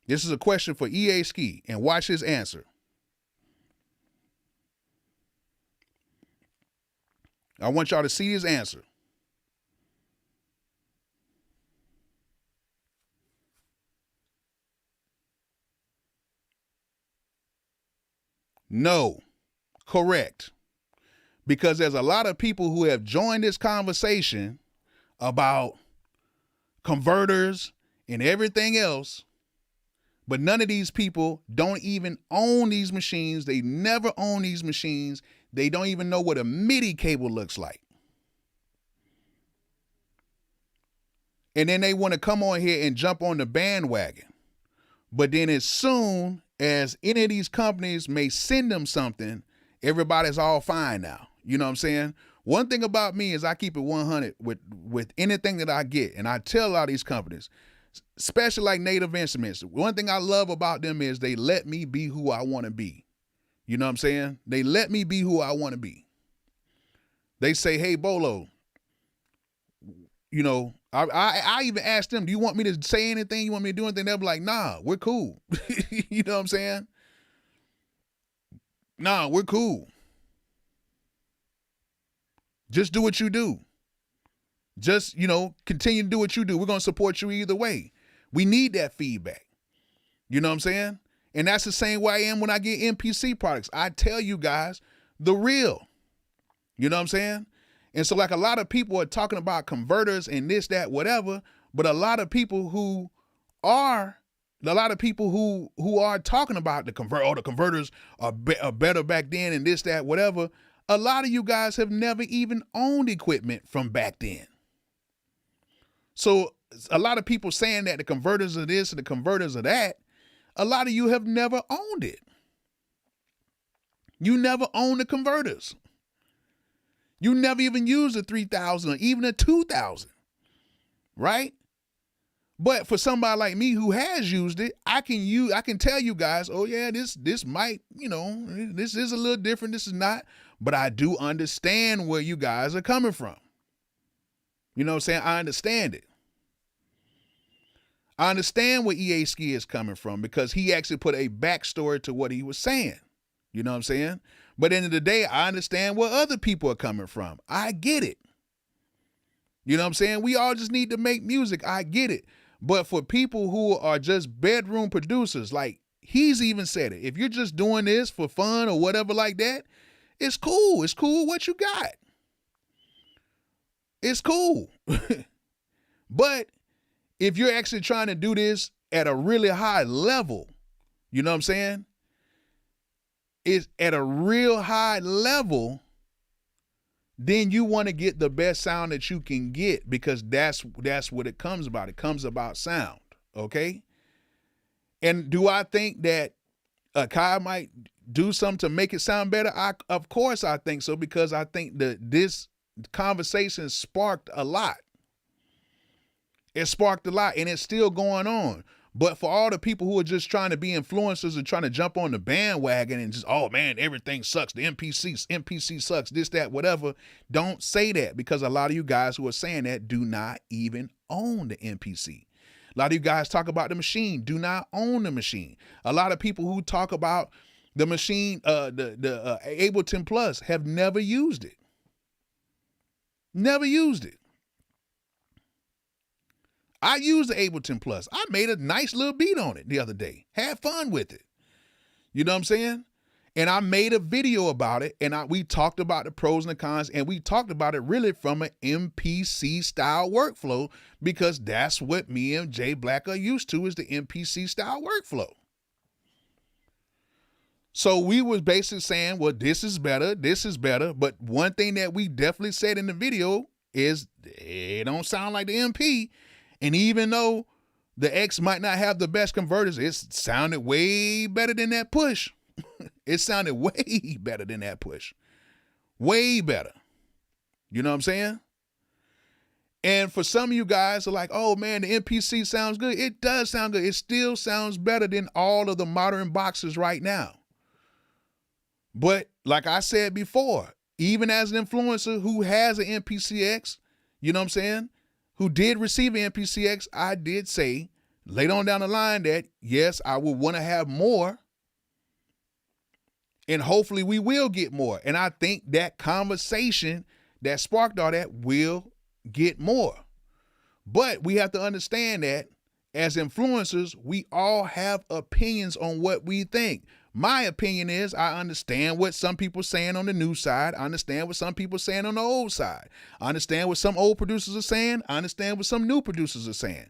This is a question for EA Ski, and watch his answer. I want y'all to see his answer. No, correct. Because there's a lot of people who have joined this conversation about converters and everything else, but none of these people don't even own these machines. They never own these machines. They don't even know what a MIDI cable looks like. And then they want to come on here and jump on the bandwagon. But then as soon as any of these companies may send them something, everybody's all fine now. You know what I'm saying? One thing about me is I keep it 100 with anything that I get. And I tell a lot of these companies, especially like Native Instruments, one thing I love about them is they let me be who I want to be. You know what I'm saying? They let me be who I want to be. They say, hey, Bolo, you know, I even asked them, do you want me to say anything? You want me to do anything? They'll be like, nah, we're cool. You know what I'm saying? Nah, we're cool. Just do what you do. Just, you know, continue to do what you do. We're going to support you either way. We need that feedback. You know what I'm saying? And that's the same way I am when I get MPC products. I tell you guys the real. You know what I'm saying? And so like a lot of people are talking about converters and this, that, whatever, but a lot of people who are talking about the converters are better back then and this, that, whatever. A lot of you guys have never even owned equipment from back then. So a lot of people saying that the converters are this and the converters are that, a lot of you have never owned it. You never owned the converters. You never even used a 3000 or even a 2000, right? But for somebody like me who has used it, I can tell you guys, oh yeah, this might, you know, this is a little different, this is not, but I do understand where you guys are coming from. You know what I'm saying? I understand it. I understand where EA Ski is coming from because he actually put a backstory to what he was saying. You know what I'm saying? But at the end of the day, I understand where other people are coming from. I get it. You know what I'm saying? We all just need to make music. I get it. But for people who are just bedroom producers, like he's even said it, if you're just doing this for fun or whatever like that, it's cool. It's cool what you got. It's cool. But if you're actually trying to do this at a really high level, you know what I'm saying? It's at a real high level, then you want to get the best sound that you can get, because that's what it comes about. It comes about sound, okay? And do I think that Kai might do something to make it sound better? Of course I think so, because I think that this conversation sparked a lot. It sparked a lot, and it's still going on. But for all the people who are just trying to be influencers and trying to jump on the bandwagon and just, oh man, everything sucks. The MPC sucks, this, that, whatever. Don't say that, because a lot of you guys who are saying that do not even own the MPC. A lot of you guys talk about the machine, do not own the machine. A lot of people who talk about the machine, the Ableton Plus, have never used it. Never used it. I used the Ableton Plus. I made a nice little beat on it the other day. Had fun with it. You know what I'm saying? And I made a video about it, and we talked about the pros and the cons, and we talked about it really from an MPC style workflow, because that's what me and Jay Black are used to, is the MPC style workflow. So we was basically saying, well, this is better. But one thing that we definitely said in the video is it don't sound like the MP. And even though the X might not have the best converters, it sounded way better than that push. It sounded way better than that push. Way better. You know what I'm saying? And for some of you guys are like, oh man, the MPC sounds good. It does sound good. It still sounds better than all of the modern boxes right now. But like I said before, even as an influencer who has an MPCX, you know what I'm saying, who did receive an MPCX, I did say later on down the line that, yes, I would want to have more. And hopefully we will get more. And I think that conversation that sparked all that will get more. But we have to understand that as influencers, we all have opinions on what we think. My opinion is I understand what some people are saying on the new side. I understand what some people are saying on the old side. I understand what some old producers are saying. I understand what some new producers are saying.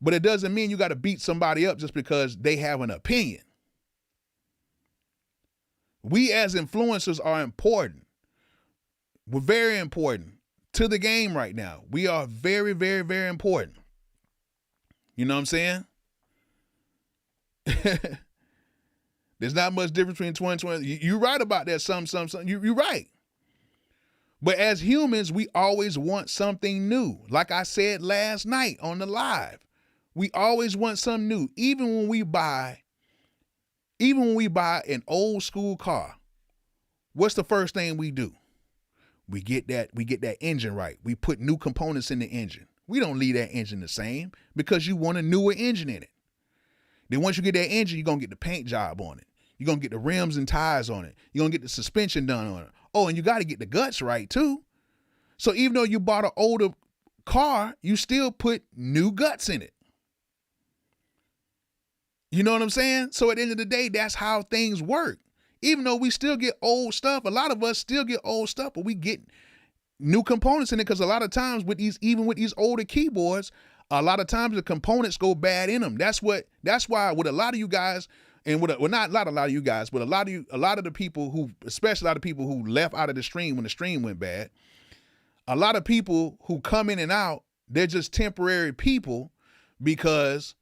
But it doesn't mean you got to beat somebody up just because they have an opinion. We as influencers are important. We're very important to the game right now. We are very, very, very important. You know what I'm saying? There's not much difference between 2020. You're right about that. Some. You're right. But as humans, we always want something new. Like I said last night on the live, we always want something new. Even when we buy an old school car, what's the first thing we do? We get that engine right. We put new components in the engine. We don't leave that engine the same, because you want a newer engine in it. Then once you get that engine, you're going to get the paint job on it. You're going to get the rims and tires on it. You're going to get the suspension done on it. Oh, and you got to get the guts right too. So even though you bought an older car, you still put new guts in it. You know what I'm saying? So at the end of the day, that's how things work. Even though we still get old stuff, a lot of us still get old stuff, but we get new components in it, because a lot of times even with these older keyboards, a lot of times the components go bad in them. That's why with a lot of you guys, and not a lot of you guys, but a lot of the people who, especially a lot of people who left out of the stream when the stream went bad, a lot of people who come in and out, they're just temporary people, because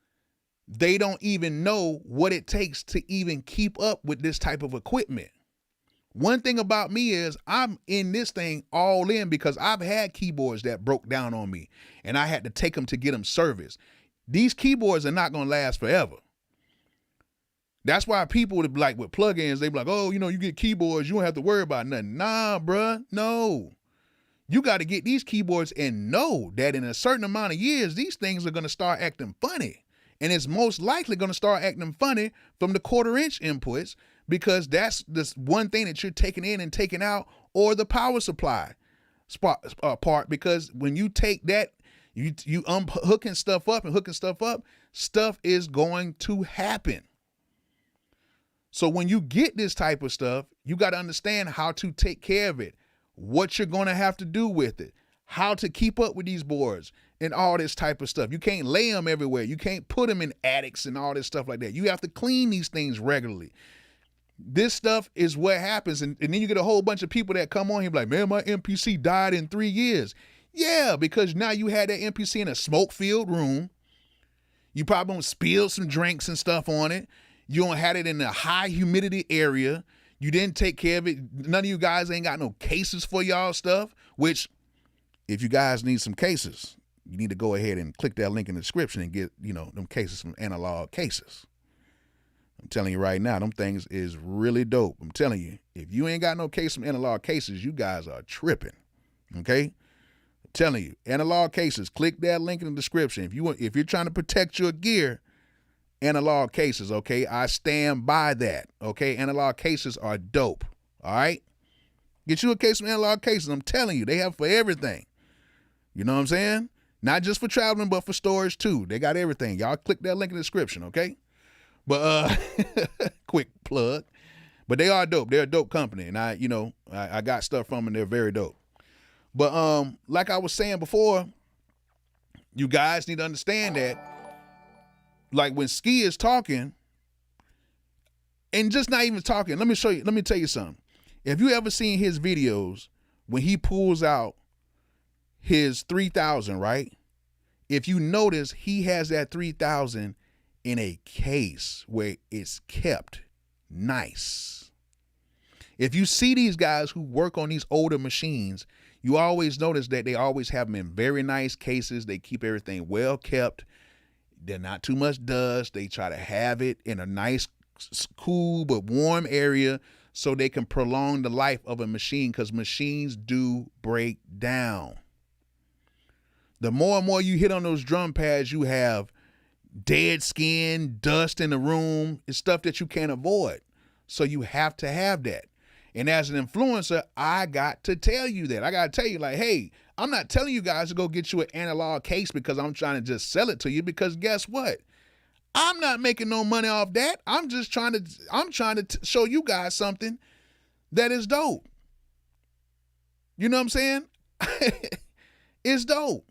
they don't even know what it takes to even keep up with this type of equipment. One thing about me is I'm in this thing all in, because I've had keyboards that broke down on me and I had to take them to get them serviced. These keyboards are not going to last forever. That's why people would be like, with plugins, they be like, oh, you get keyboards, you don't have to worry about nothing. Nah, bruh, no. You got to get these keyboards and know that in a certain amount of years, these things are going to start acting funny. And it's most likely going to start acting funny from the 1/4-inch inputs, because that's this one thing that you're taking in and taking out, or the power supply. part, because when you take that, you hooking stuff up, stuff is going to happen. So when you get this type of stuff, you got to understand how to take care of it, what you're going to have to do with it, how to keep up with these boards and all this type of stuff. You can't lay them everywhere. You can't put them in attics and all this stuff like that. You have to clean these things regularly. This stuff is what happens. And then you get a whole bunch of people that come on here like, man, my MPC died in 3 years. Yeah, because now you had that MPC in a smoke-filled room. You probably spilled some drinks and stuff on it. You don't had it in a high humidity area. You didn't take care of it. None of you guys ain't got no cases for y'all stuff, which if you guys need some cases, you need to go ahead and click that link in the description and get, them cases from Analog Cases. I'm telling you right now, them things is really dope. I'm telling you, if you ain't got no case from Analog Cases, you guys are tripping. Okay? I'm telling you, Analog Cases, click that link in the description. If you're trying to protect your gear, Analog Cases, okay? I stand by that, okay? Analog Cases are dope, all right? Get you a case from Analog Cases. I'm telling you, they have for everything. You know what I'm saying? Not just for traveling, but for storage too. They got everything. Y'all click that link in the description, okay? But quick plug. But they are dope. They're a dope company, and I got stuff from them. They're very dope. But like I was saying before, you guys need to understand that. Like when Ski is talking, and just not even talking, let me tell you something. If you ever seen his videos, when he pulls out his 3000, right? If you notice, he has that 3000 in a case where it's kept nice. If you see these guys who work on these older machines, you always notice that they always have them in very nice cases. They keep everything well kept. They're not too much dust. They try to have it in a nice, cool, but warm area so they can prolong the life of a machine, because machines do break down. The more and more you hit on those drum pads, you have dead skin, dust in the room. It's stuff that you can't avoid. So you have to have that. And as an influencer, I got to tell you that. I got to tell you, like, hey, I'm not telling you guys to go get you an analog case because I'm trying to just sell it to you, because guess what? I'm not making no money off that. I'm trying to show you guys something that is dope. You know what I'm saying? It's dope.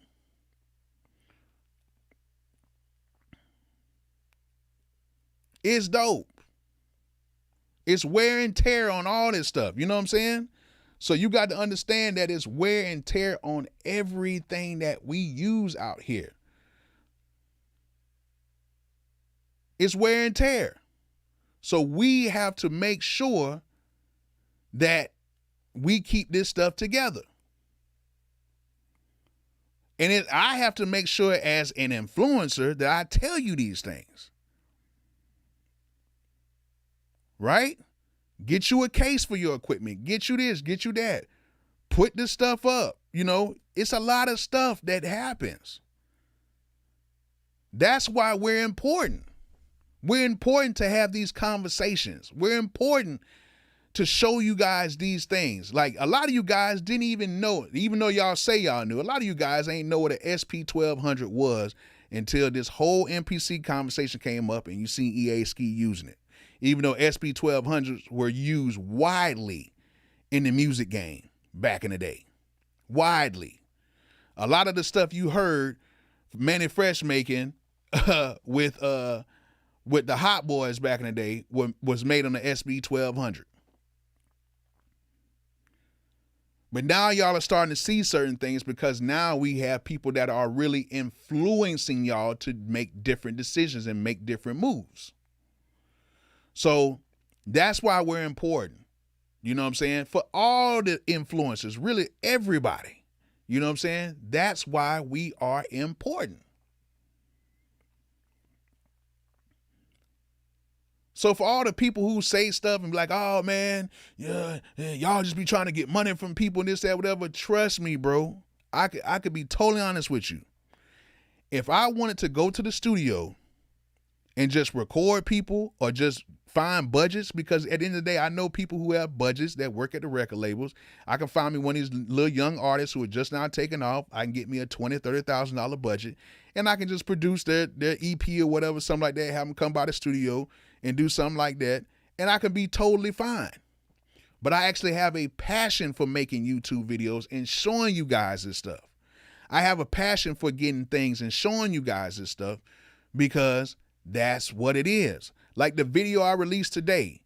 It's dope. It's wear and tear on all this stuff. You know what I'm saying? So you got to understand that it's wear and tear on everything that we use out here. It's wear and tear. So we have to make sure that we keep this stuff together. And I have to make sure as an influencer that I tell you these things. Right? Get you a case for your equipment. Get you this, get you that. Put this stuff up. It's a lot of stuff that happens. That's why we're important. We're important to have these conversations. We're important to show you guys these things. Like, a lot of you guys didn't even know, even though y'all say y'all knew, a lot of you guys ain't know what an SP1200 was until this whole MPC conversation came up and you seen EA Ski using it. Even though SP1200s were used widely in the music game back in the day. Widely. A lot of the stuff you heard Manny Fresh making with the Hot Boys back in the day was made on the SP1200. But now y'all are starting to see certain things, because now we have people that are really influencing y'all to make different decisions and make different moves. So that's why we're important. You know what I'm saying? For all the influencers, really everybody. You know what I'm saying? That's why we are important. So for all the people who say stuff and be like, oh man, yeah, y'all just be trying to get money from people and this, that, whatever. Trust me, bro. I could be totally honest with you. If I wanted to go to the studio and just record people or just find budgets, because at the end of the day, I know people who have budgets that work at the record labels. I can find me one of these little young artists who are just now taking off. I can get me a $20,000, $30,000 budget, and I can just produce their EP or whatever, something like that, have them come by the studio and do something like that, and I can be totally fine. But I actually have a passion for making YouTube videos and showing you guys this stuff. I have a passion for getting things and showing you guys this stuff because that's what it is. Like the video I released today,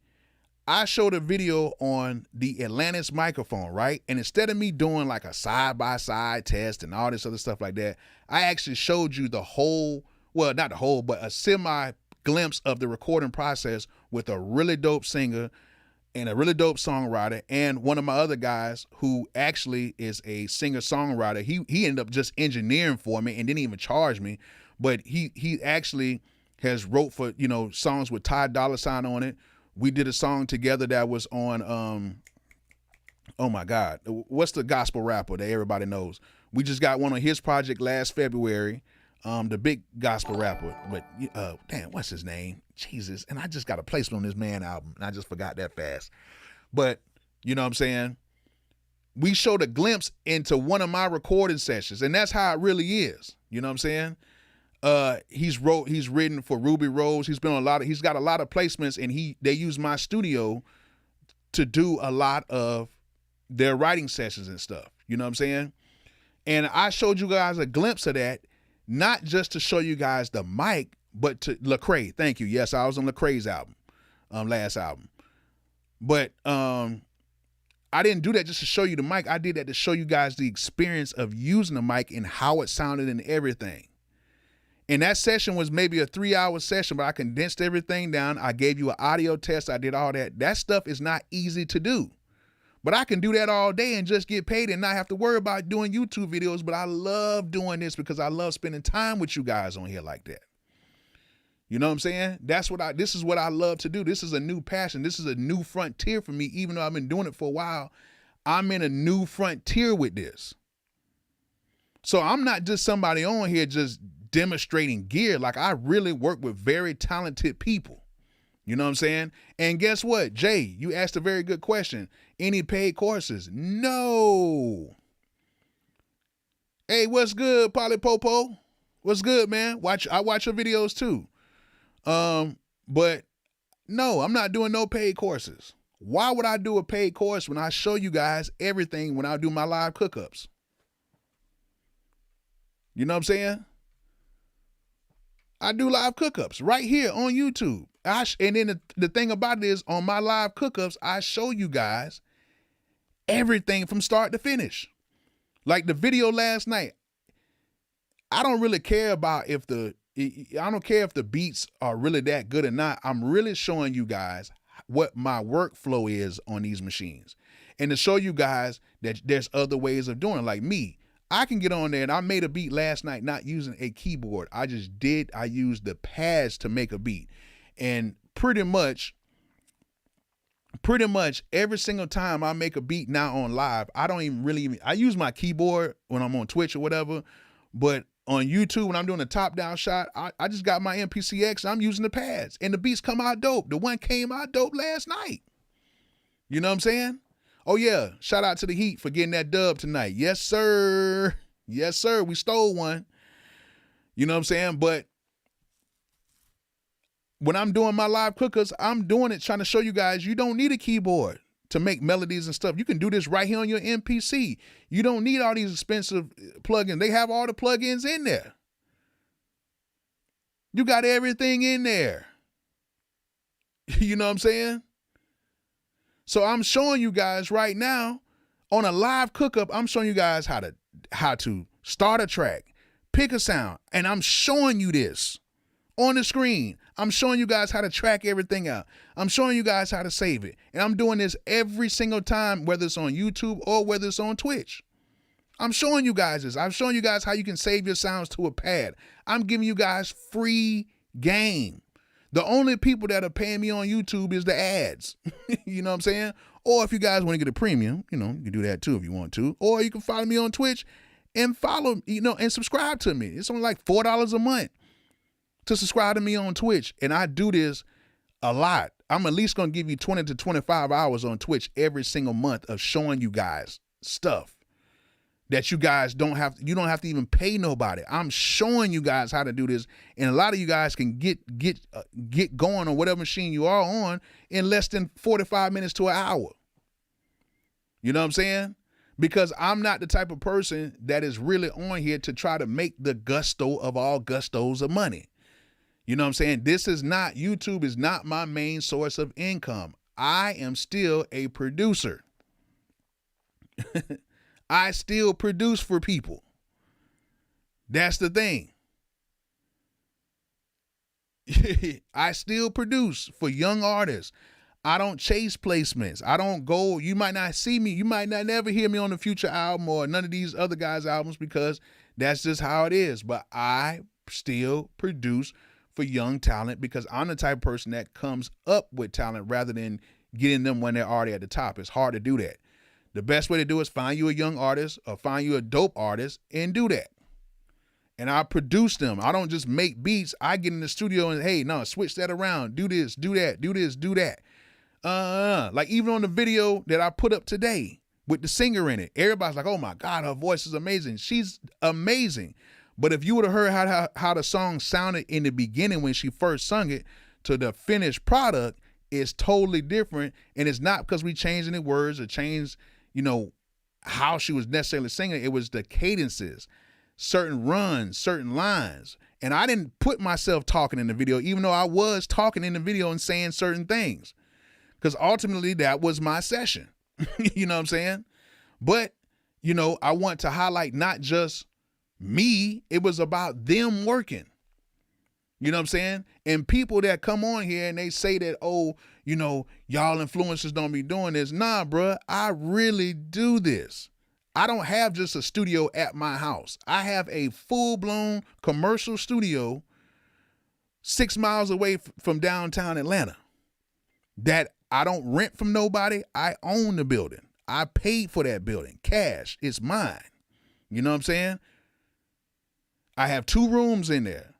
I showed a video on the Atlantis microphone, right? And instead of me doing like a side-by-side test and all this other stuff like that, I actually showed you the whole, well, not the whole, but a semi-glimpse of the recording process with a really dope singer and a really dope songwriter, and one of my other guys who actually is a singer-songwriter. He ended up just engineering for me and didn't even charge me, but he actually has wrote for, you know, songs with Ty Dolla $ign on it. We did a song together that was on, oh my God, what's the gospel rapper that everybody knows? We just got one on his project last February, the big gospel rapper, but damn, what's his name? Jesus, and I just got a placement on this man album, and I just forgot that fast. But, you know what I'm saying? We showed a glimpse into one of my recording sessions, and that's how it really is. You know what I'm saying? He's written for Ruby Rose. He's got a lot of placements, and they use my studio to do a lot of their writing sessions and stuff. You know what I'm saying? And I showed you guys a glimpse of that, not just to show you guys the mic, but to Lecrae. Thank you. Yes, I was on Lecrae's album, last album. But I didn't do that just to show you the mic. I did that to show you guys the experience of using the mic and how it sounded and everything. And that session was maybe a 3-hour session, but I condensed everything down. I gave you an audio test. I did all that. That stuff is not easy to do. But I can do that all day and just get paid and not have to worry about doing YouTube videos. But I love doing this because I love spending time with you guys on here like that. You know what I'm saying? This is what I love to do. This is a new passion. This is a new frontier for me. Even though I've been doing it for a while, I'm in a new frontier with this. So I'm not just somebody on here just demonstrating gear. Like, I really work with very talented people. You know what I'm saying? And guess what, Jay, you asked a very good question. Any paid courses? No. Hey, what's good, Polypopo? What's good, man? I watch your videos too. But no, I'm not doing no paid courses. Why would I do a paid course when I show you guys everything when I do my live cook-ups? You know what I'm saying? I do live cook-ups right here on YouTube. And then the thing about it is, on my live cook-ups, I show you guys everything from start to finish. Like the video last night, I don't really care about I don't care if the beats are really that good or not. I'm really showing you guys what my workflow is on these machines. And to show you guys that there's other ways of doing it. Like me, I can get on there, and I made a beat last night not using a keyboard. I used the pads to make a beat. And pretty much every single time I make a beat now on live, I don't even I use my keyboard when I'm on Twitch or whatever, but on YouTube, when I'm doing a top-down shot, I just got my MPCX, and I'm using the pads, and the beats come out dope. The one came out dope last night. You know what I'm saying? Oh, yeah. Shout out to the Heat for getting that dub tonight. Yes, sir. Yes, sir. We stole one. You know what I'm saying? But when I'm doing my live cookers, I'm doing it trying to show you guys you don't need a keyboard to make melodies and stuff. You can do this right here on your MPC. You don't need all these expensive plugins. They have all the plugins in there. You got everything in there. You know what I'm saying? So I'm showing you guys right now on a live cook-up, I'm showing you guys how to start a track, pick a sound, and I'm showing you this on the screen. I'm showing you guys how to track everything out. I'm showing you guys how to save it. And I'm doing this every single time, whether it's on YouTube or whether it's on Twitch. I'm showing you guys this. I'm showing you guys how you can save your sounds to a pad. I'm giving you guys free game. The only people that are paying me on YouTube is the ads. You know what I'm saying? Or if you guys want to get a premium, you can do that too if you want to. Or you can follow me on Twitch and and subscribe to me. It's only like $4 a month to subscribe to me on Twitch. And I do this a lot. I'm at least going to give you 20 to 25 hours on Twitch every single month of showing you guys stuff that you guys don't have to even pay nobody. I'm showing you guys how to do this. And a lot of you guys can get going on whatever machine you are on in less than 45 minutes to an hour. You know what I'm saying? Because I'm not the type of person that is really on here to try to make the gusto of all gustos of money. You know what I'm saying? YouTube is not my main source of income. I am still a producer. I still produce for people. That's the thing. I still produce for young artists. I don't chase placements. I don't go, you might not see me, you might not never hear me on the Future album or none of these other guys' albums because that's just how it is. But I still produce for young talent because I'm the type of person that comes up with talent rather than getting them when they're already at the top. It's hard to do that. The best way to do is find you a young artist or find you a dope artist and do that. And I produce them. I don't just make beats. I get in the studio and, hey, no, switch that around. Do this, do that, do this, do that. Like even on the video that I put up today with the singer in it, everybody's like, oh my God, her voice is amazing. She's amazing. But if you would have heard how the song sounded in the beginning when she first sung it to the finished product, it's totally different. And it's not because we changed any words or changed, how she was necessarily singing. It was the cadences, certain runs, certain lines. And I didn't put myself talking in the video, even though I was talking in the video and saying certain things. Because ultimately that was my session. You know what I'm saying? But, I want to highlight not just me, it was about them working. You know what I'm saying? And people that come on here and they say that, oh, y'all influencers don't be doing this. Nah, bruh, I really do this. I don't have just a studio at my house. I have a full-blown commercial studio 6 miles away from downtown Atlanta that I don't rent from nobody. I own the building. I paid for that building. Cash. It's mine. You know what I'm saying? I have 2 rooms in there.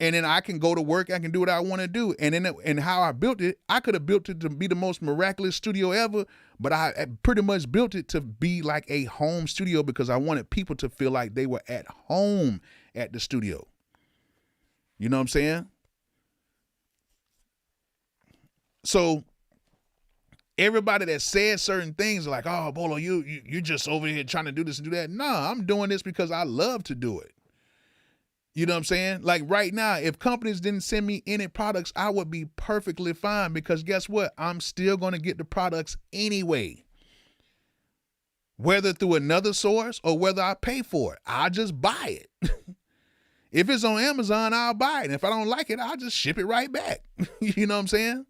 And then I can go to work. I can do what I want to do. And then and how I built it, I could have built it to be the most miraculous studio ever, but I pretty much built it to be like a home studio because I wanted people to feel like they were at home at the studio. You know what I'm saying? So everybody that says certain things like, oh, Bolo, you just over here trying to do this and do that. Nah, I'm doing this because I love to do it. You know what I'm saying? Like right now, if companies didn't send me any products, I would be perfectly fine because guess what? I'm still going to get the products anyway. Whether through another source or whether I pay for it, I'll just buy it. If it's on Amazon, I'll buy it. And if I don't like it, I'll just ship it right back. You know what I'm saying?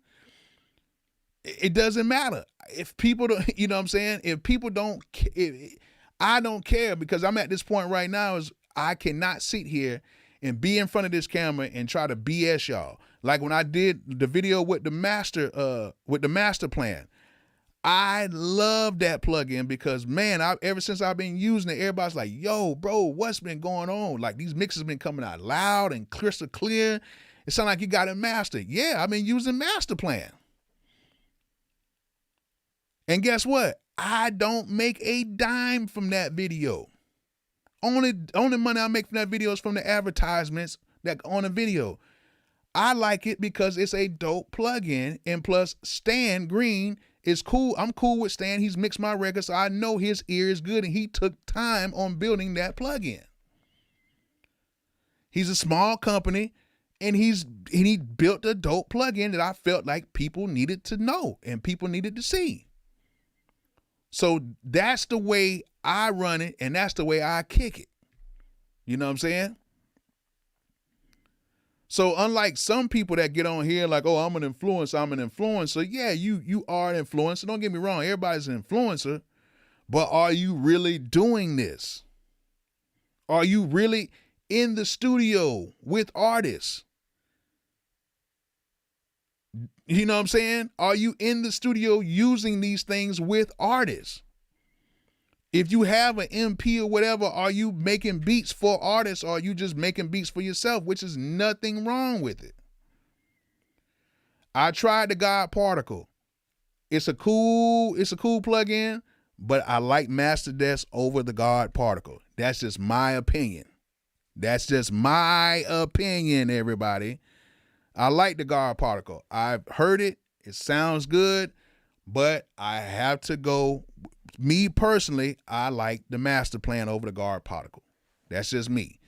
It doesn't matter. If people don't, you know what I'm saying? If people don't, I don't care because I'm at this point right now is I cannot sit here and be in front of this camera and try to BS y'all. Like when I did the video with the master plan, I love that plugin because man, ever since I've been using it, everybody's like, yo, bro, what's been going on? Like these mixes been coming out loud and crystal clear. It sounds like you got it mastered. Yeah, I've been using master plan. And guess what? I don't make a dime from that video. Only money I make from that video is from the advertisements that on the video. I like it because it's a dope plugin, and plus Stan Green is cool. I'm cool with Stan. He's mixed my records, so I know his ear is good, and he took time on building that plugin. He's a small company, and he built a dope plugin that I felt like people needed to know and people needed to see. So that's the way I run it, and that's the way I kick it. You know what I'm saying? So unlike some people that get on here like, oh, I'm an influencer. Yeah, you are an influencer. Don't get me wrong. Everybody's an influencer. But are you really doing this? Are you really in the studio with artists? You know what I'm saying? Are you in the studio using these things with artists? If you have an MP or whatever, are you making beats for artists or are you just making beats for yourself, which is nothing wrong with it. I tried the God Particle. It's a cool plugin, but I like Master Desk over the God Particle. That's just my opinion. That's just my opinion, everybody. I like the God Particle. I've heard it. It sounds good, but I have to go. Me personally, I like the Master Plan over the God Particle. That's just me.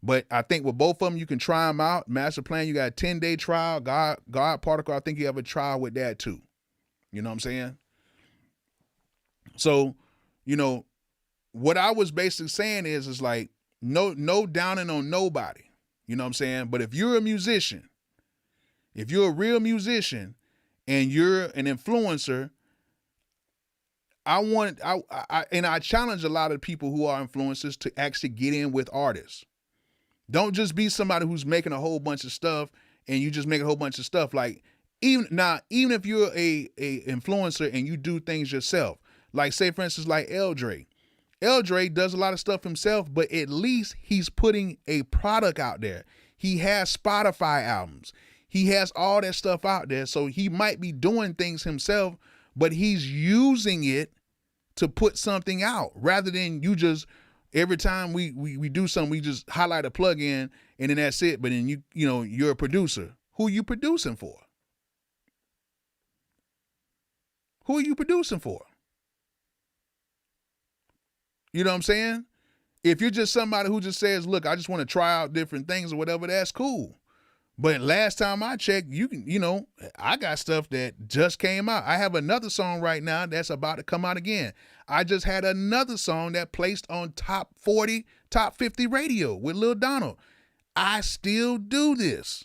But I think with both of them, you can try them out. Master Plan, you got a 10-day trial. God Particle, I think you have a trial with that too. You know what I'm saying? So, you know, what I was basically saying is like, no downing on nobody. You know what I'm saying? But if you're a musician, if you're a real musician and you're an influencer, I challenge a lot of people who are influencers to actually get in with artists. Don't just be somebody who's making a whole bunch of stuff and you just make a whole bunch of stuff. Like even if you're a influencer and you do things yourself, like say for instance, like L. Dre does a lot of stuff himself, but at least he's putting a product out there. He has Spotify albums. He has all that stuff out there. So he might be doing things himself, but he's using it to put something out rather than you just every time we do something, we just highlight a plugin and then that's it. But then you know, you're a producer. Who are you producing for? Who are you producing for? You know what I'm saying? If you're just somebody who just says, look, I just want to try out different things or whatever, that's cool. But last time I checked, I got stuff that just came out. I have another song right now that's about to come out again. I just had another song that placed on top 40, top 50 radio with Lil Donald. I still do this.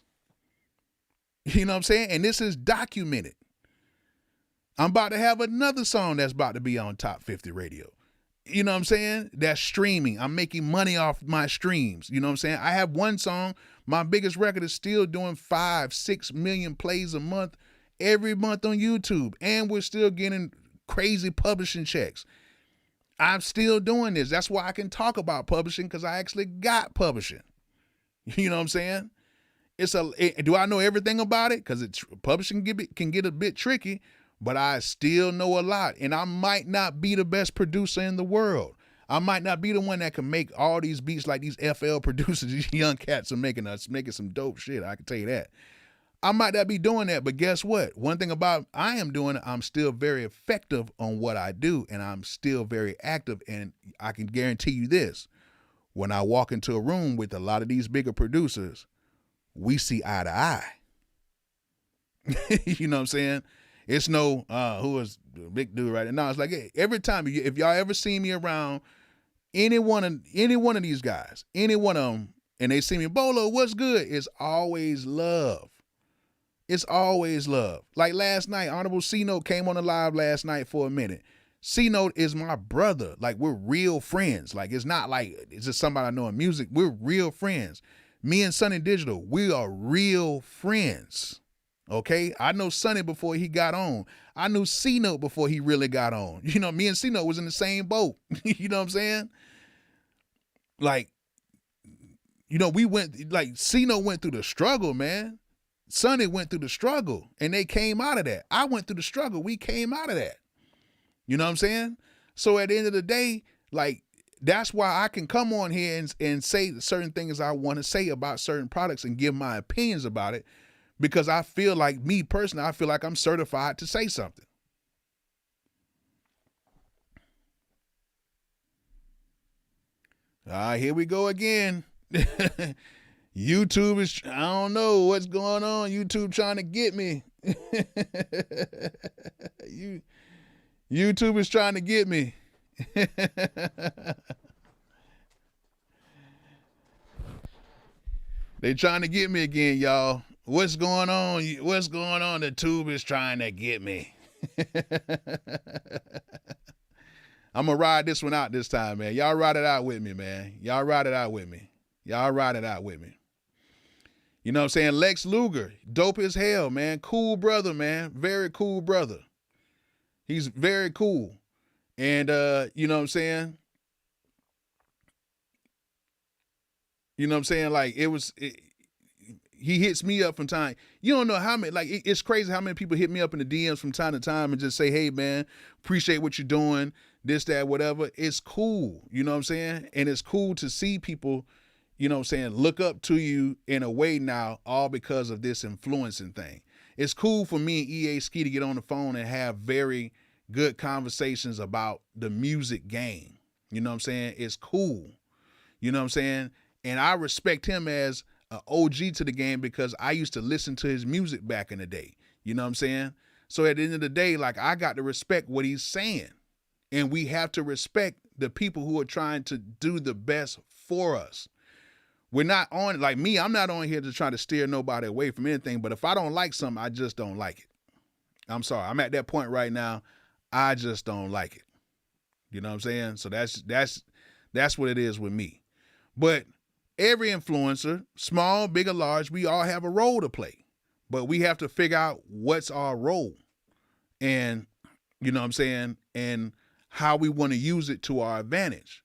You know what I'm saying? And this is documented. I'm about to have another song that's about to be on top 50 radio. You know what I'm saying? That's streaming. I'm making money off my streams. You know what I'm saying? I have one song. My biggest record is still doing 5-6 million plays a month, every month on YouTube. And we're still getting crazy publishing checks. I'm still doing this. That's why I can talk about publishing, because I actually got publishing. You know what I'm saying? Do I know everything about it? Because publishing can get a bit tricky, but I still know a lot. And I might not be the best producer in the world. I might not be the one that can make all these beats like these FL producers, these young cats are making some dope shit. I can tell you that. I might not be doing that, but guess what? One thing about I am doing it, I'm still very effective on what I do, and I'm still very active. And I can guarantee you this, when I walk into a room with a lot of these bigger producers, we see eye to eye. You know what I'm saying? It's no, who is the big dude right now? It's like, hey, every time, if y'all ever see me around any one of these guys, any one of them, and they see me, Bolo, what's good? It's always love. It's always love. Like last night, Honorable C-Note came on the live last night for a minute. C-Note is my brother. Like, we're real friends. Like, it's not like it's just somebody I know in music. We're real friends. Me and Sonny Digital, we are real friends. Okay? I know Sonny before he got on. I knew C-Note before he really got on. You know, me and C-Note was in the same boat. You know what I'm saying? Like, you know, C-Note went through the struggle, man. Sonny went through the struggle, and they came out of that. I went through the struggle. We came out of that. You know what I'm saying? So at the end of the day, like, that's why I can come on here and say certain things I want to say about certain products and give my opinions about it, because I feel like, me personally, I feel like I'm certified to say something. Here we go again. YouTube is, I don't know what's going on. YouTube trying to get me. YouTube is trying to get me. They trying to get me again, y'all. What's going on? What's going on? The tube is trying to get me. I'm going to ride this one out this time, man. Y'all ride it out with me, man. Y'all ride it out with me. Y'all ride it out with me. You know what I'm saying? Lex Luger, dope as hell, man. Cool brother, man. Very cool brother. He's very cool. And you know what I'm saying? You know what I'm saying? Like he hits me up from time. You don't know how many, like it's crazy how many people hit me up in the DMs from time to time and just say, hey man, appreciate what you're doing, this, that, whatever. It's cool. You know what I'm saying? And it's cool to see people, you know what I'm saying, look up to you in a way now, all because of this influencing thing. It's cool for me and EA Ski to get on the phone and have very good conversations about the music game. You know what I'm saying? It's cool. You know what I'm saying? And I respect him as an OG to the game because I used to listen to his music back in the day. You know what I'm saying? So at the end of the day, like I got to respect what he's saying. And we have to respect the people who are trying to do the best for us. We're not on, like me, I'm not on here to try to steer nobody away from anything. But if I don't like something, I just don't like it. I'm sorry. I'm at that point right now. I just don't like it. You know what I'm saying? So that's what it is with me. But every influencer, small, big or large, we all have a role to play. But we have to figure out what's our role. And, you know what I'm saying? And how we want to use it to our advantage.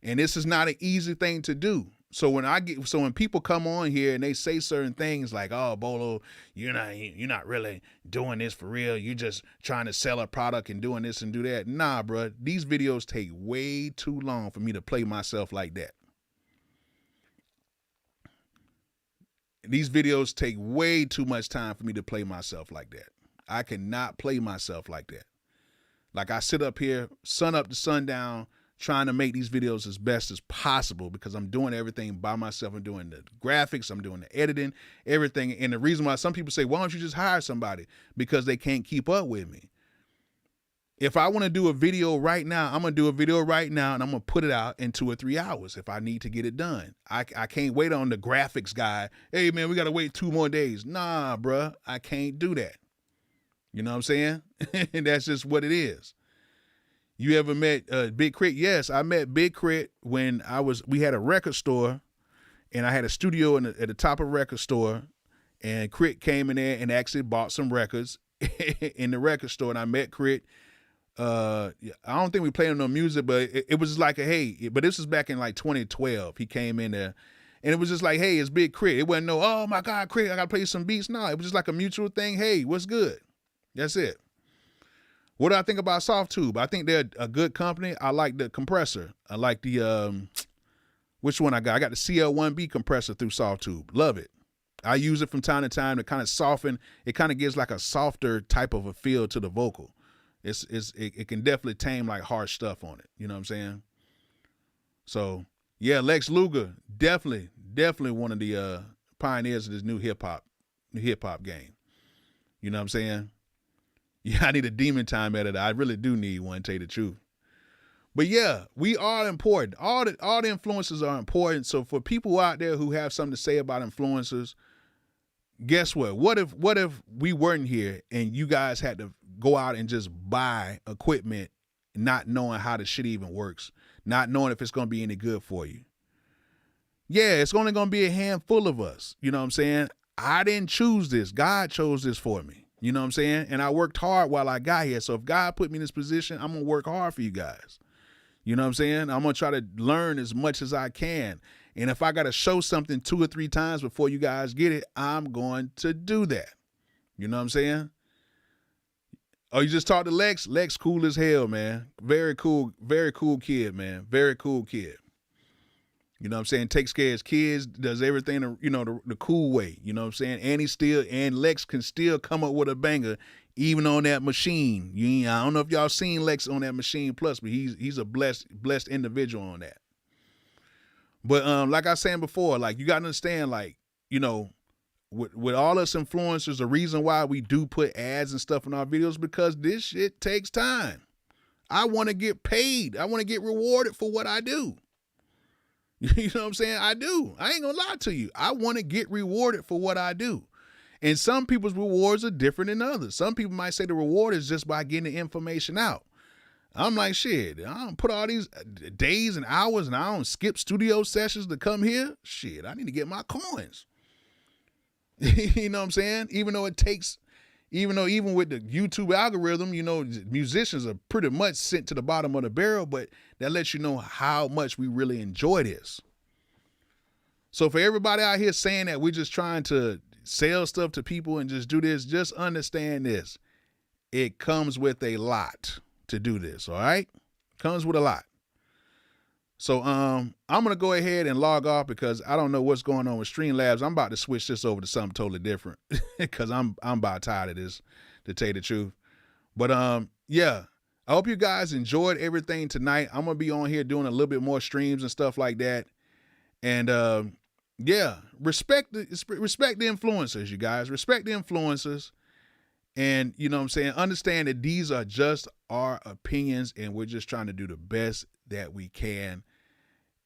And this is not an easy thing to do. So when people come on here and they say certain things like, oh, Bolo, you're not really doing this for real. You're just trying to sell a product and doing this and do that. Nah, bro, these videos take way too long for me to play myself like that. These videos take way too much time for me to play myself like that. I cannot play myself like that. Like I sit up here, sun up to sundown, trying to make these videos as best as possible because I'm doing everything by myself. I'm doing the graphics, I'm doing the editing, everything. And the reason why some people say, why don't you just hire somebody? Because they can't keep up with me. If I want to do a video right now, I'm going to do a video right now and I'm going to put it out in 2 or 3 hours if I need to get it done. I can't wait on the graphics guy. Hey, man, we got to wait 2 more days. Nah, bruh, I can't do that. You know what I'm saying? And that's just what it is. You ever met Big Crit? Yes, I met Big Crit when we had a record store and I had a studio at the top of a record store and Crit came in there and actually bought some records in the record store and I met Crit. I don't think we played no music, but it was like but this was back in like 2012. He came in there and it was just like, hey, it's Big Crit. It wasn't no, oh my God, Crit, I got to play some beats. No, it was just like a mutual thing. Hey, what's good? That's it. What do I think about SoftTube? I think they're a good company. I like the compressor. I like the, which one I got? I got the CL1B compressor through SoftTube. Love it. I use it from time to time to kind of soften. It kind of gives like a softer type of a feel to the vocal. It can definitely tame like harsh stuff on it. You know what I'm saying? So yeah, Lex Luger, definitely one of the pioneers of this new hip hop game. You know what I'm saying? Yeah, I need a demon time editor. I really do need one, to tell you the truth. But yeah, we are important. All the influencers are important. So for people out there who have something to say about influencers, guess what? What if we weren't here and you guys had to go out and just buy equipment not knowing how the shit even works, not knowing if it's going to be any good for you? Yeah, it's only going to be a handful of us. You know what I'm saying? I didn't choose this. God chose this for me. You know what I'm saying? And I worked hard while I got here. So if God put me in this position, I'm going to work hard for you guys. You know what I'm saying? I'm going to try to learn as much as I can. And if I got to show something 2 or 3 times before you guys get it, I'm going to do that. You know what I'm saying? Oh, you just talked to Lex? Lex cool as hell, man. Very cool kid, man. Very cool kid. You know what I'm saying? Takes care of his kids, does everything, the cool way. You know what I'm saying? And Lex can still come up with a banger even on that machine. I don't know if y'all seen Lex on that Machine Plus, but he's a blessed individual on that. But like I was saying before, like you got to understand, like, with all us influencers, the reason why we do put ads and stuff in our videos because this shit takes time. I want to get paid. I want to get rewarded for what I do. You know what I'm saying? I do. I ain't gonna lie to you. I want to get rewarded for what I do. And some people's rewards are different than others. Some people might say the reward is just by getting the information out. I'm like, shit, I don't put all these days and hours and I don't skip studio sessions to come here. Shit, I need to get my coins. You know what I'm saying? Even though it takes even with the YouTube algorithm, musicians are pretty much sent to the bottom of the barrel, but that lets you know how much we really enjoy this. So for everybody out here saying that we're just trying to sell stuff to people and just do this, just understand this. It comes with a lot to do this, all right? Comes with a lot. So I'm going to go ahead and log off because I don't know what's going on with Streamlabs. I'm about to switch this over to something totally different because I'm about tired of this, to tell you the truth. But yeah, I hope you guys enjoyed everything tonight. I'm going to be on here doing a little bit more streams and stuff like that. And yeah, respect the influencers, you guys. Respect the influencers. And you know what I'm saying? Understand that these are just our opinions and we're just trying to do the best that we can,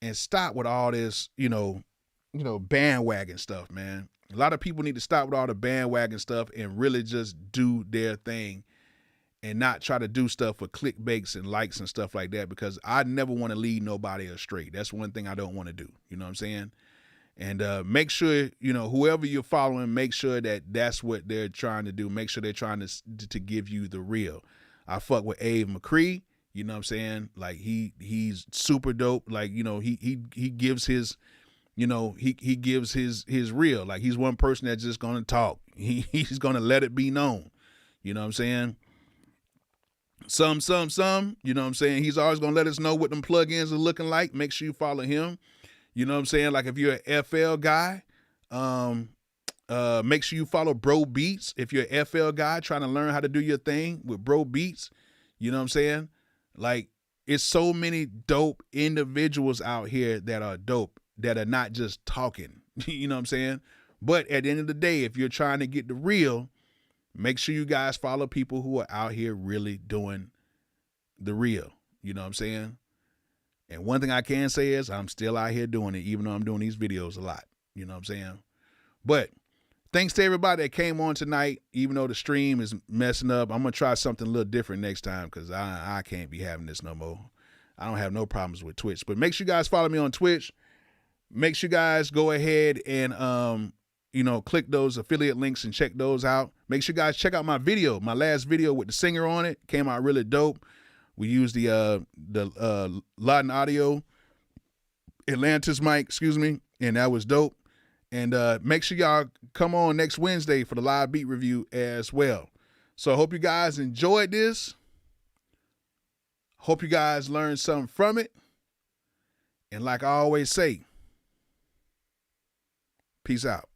and stop with all this, bandwagon stuff, man. A lot of people need to stop with all the bandwagon stuff and really just do their thing and not try to do stuff for clickbaits and likes and stuff like that, because I never want to lead nobody astray. That's one thing I don't want to do. You know what I'm saying? And make sure, whoever you're following, make sure that that's what they're trying to do. Make sure they're trying to give you the real. I fuck with Abe McCree. You know what I'm saying? Like he's super dope. Like, he gives his, he gives his real. Like he's one person that's just going to talk. He's going to let it be known. You know what I'm saying? Some, you know what I'm saying? He's always going to let us know what them plugins are looking like. Make sure you follow him. You know what I'm saying? Like if you're an FL guy, make sure you follow Bro Beats. If you're an FL guy trying to learn how to do your thing with Bro Beats, you know what I'm saying? Like it's so many dope individuals out here that are dope, that are not just talking, you know what I'm saying? But at the end of the day, if you're trying to get the real, make sure you guys follow people who are out here really doing the real, you know what I'm saying? And one thing I can say is I'm still out here doing it, even though I'm doing these videos a lot. You know what I'm saying? But thanks to everybody that came on tonight, even though the stream is messing up. I'm going to try something a little different next time because I can't be having this no more. I don't have no problems with Twitch. But make sure you guys follow me on Twitch. Make sure you guys go ahead and, click those affiliate links and check those out. Make sure you guys check out my video. My last video with the singer on it came out really dope. We used the Lawton Audio Atlantis mic, and that was dope. And make sure y'all come on next Wednesday for the live beat review as well. So I hope you guys enjoyed this. Hope you guys learned something from it. And like I always say, peace out.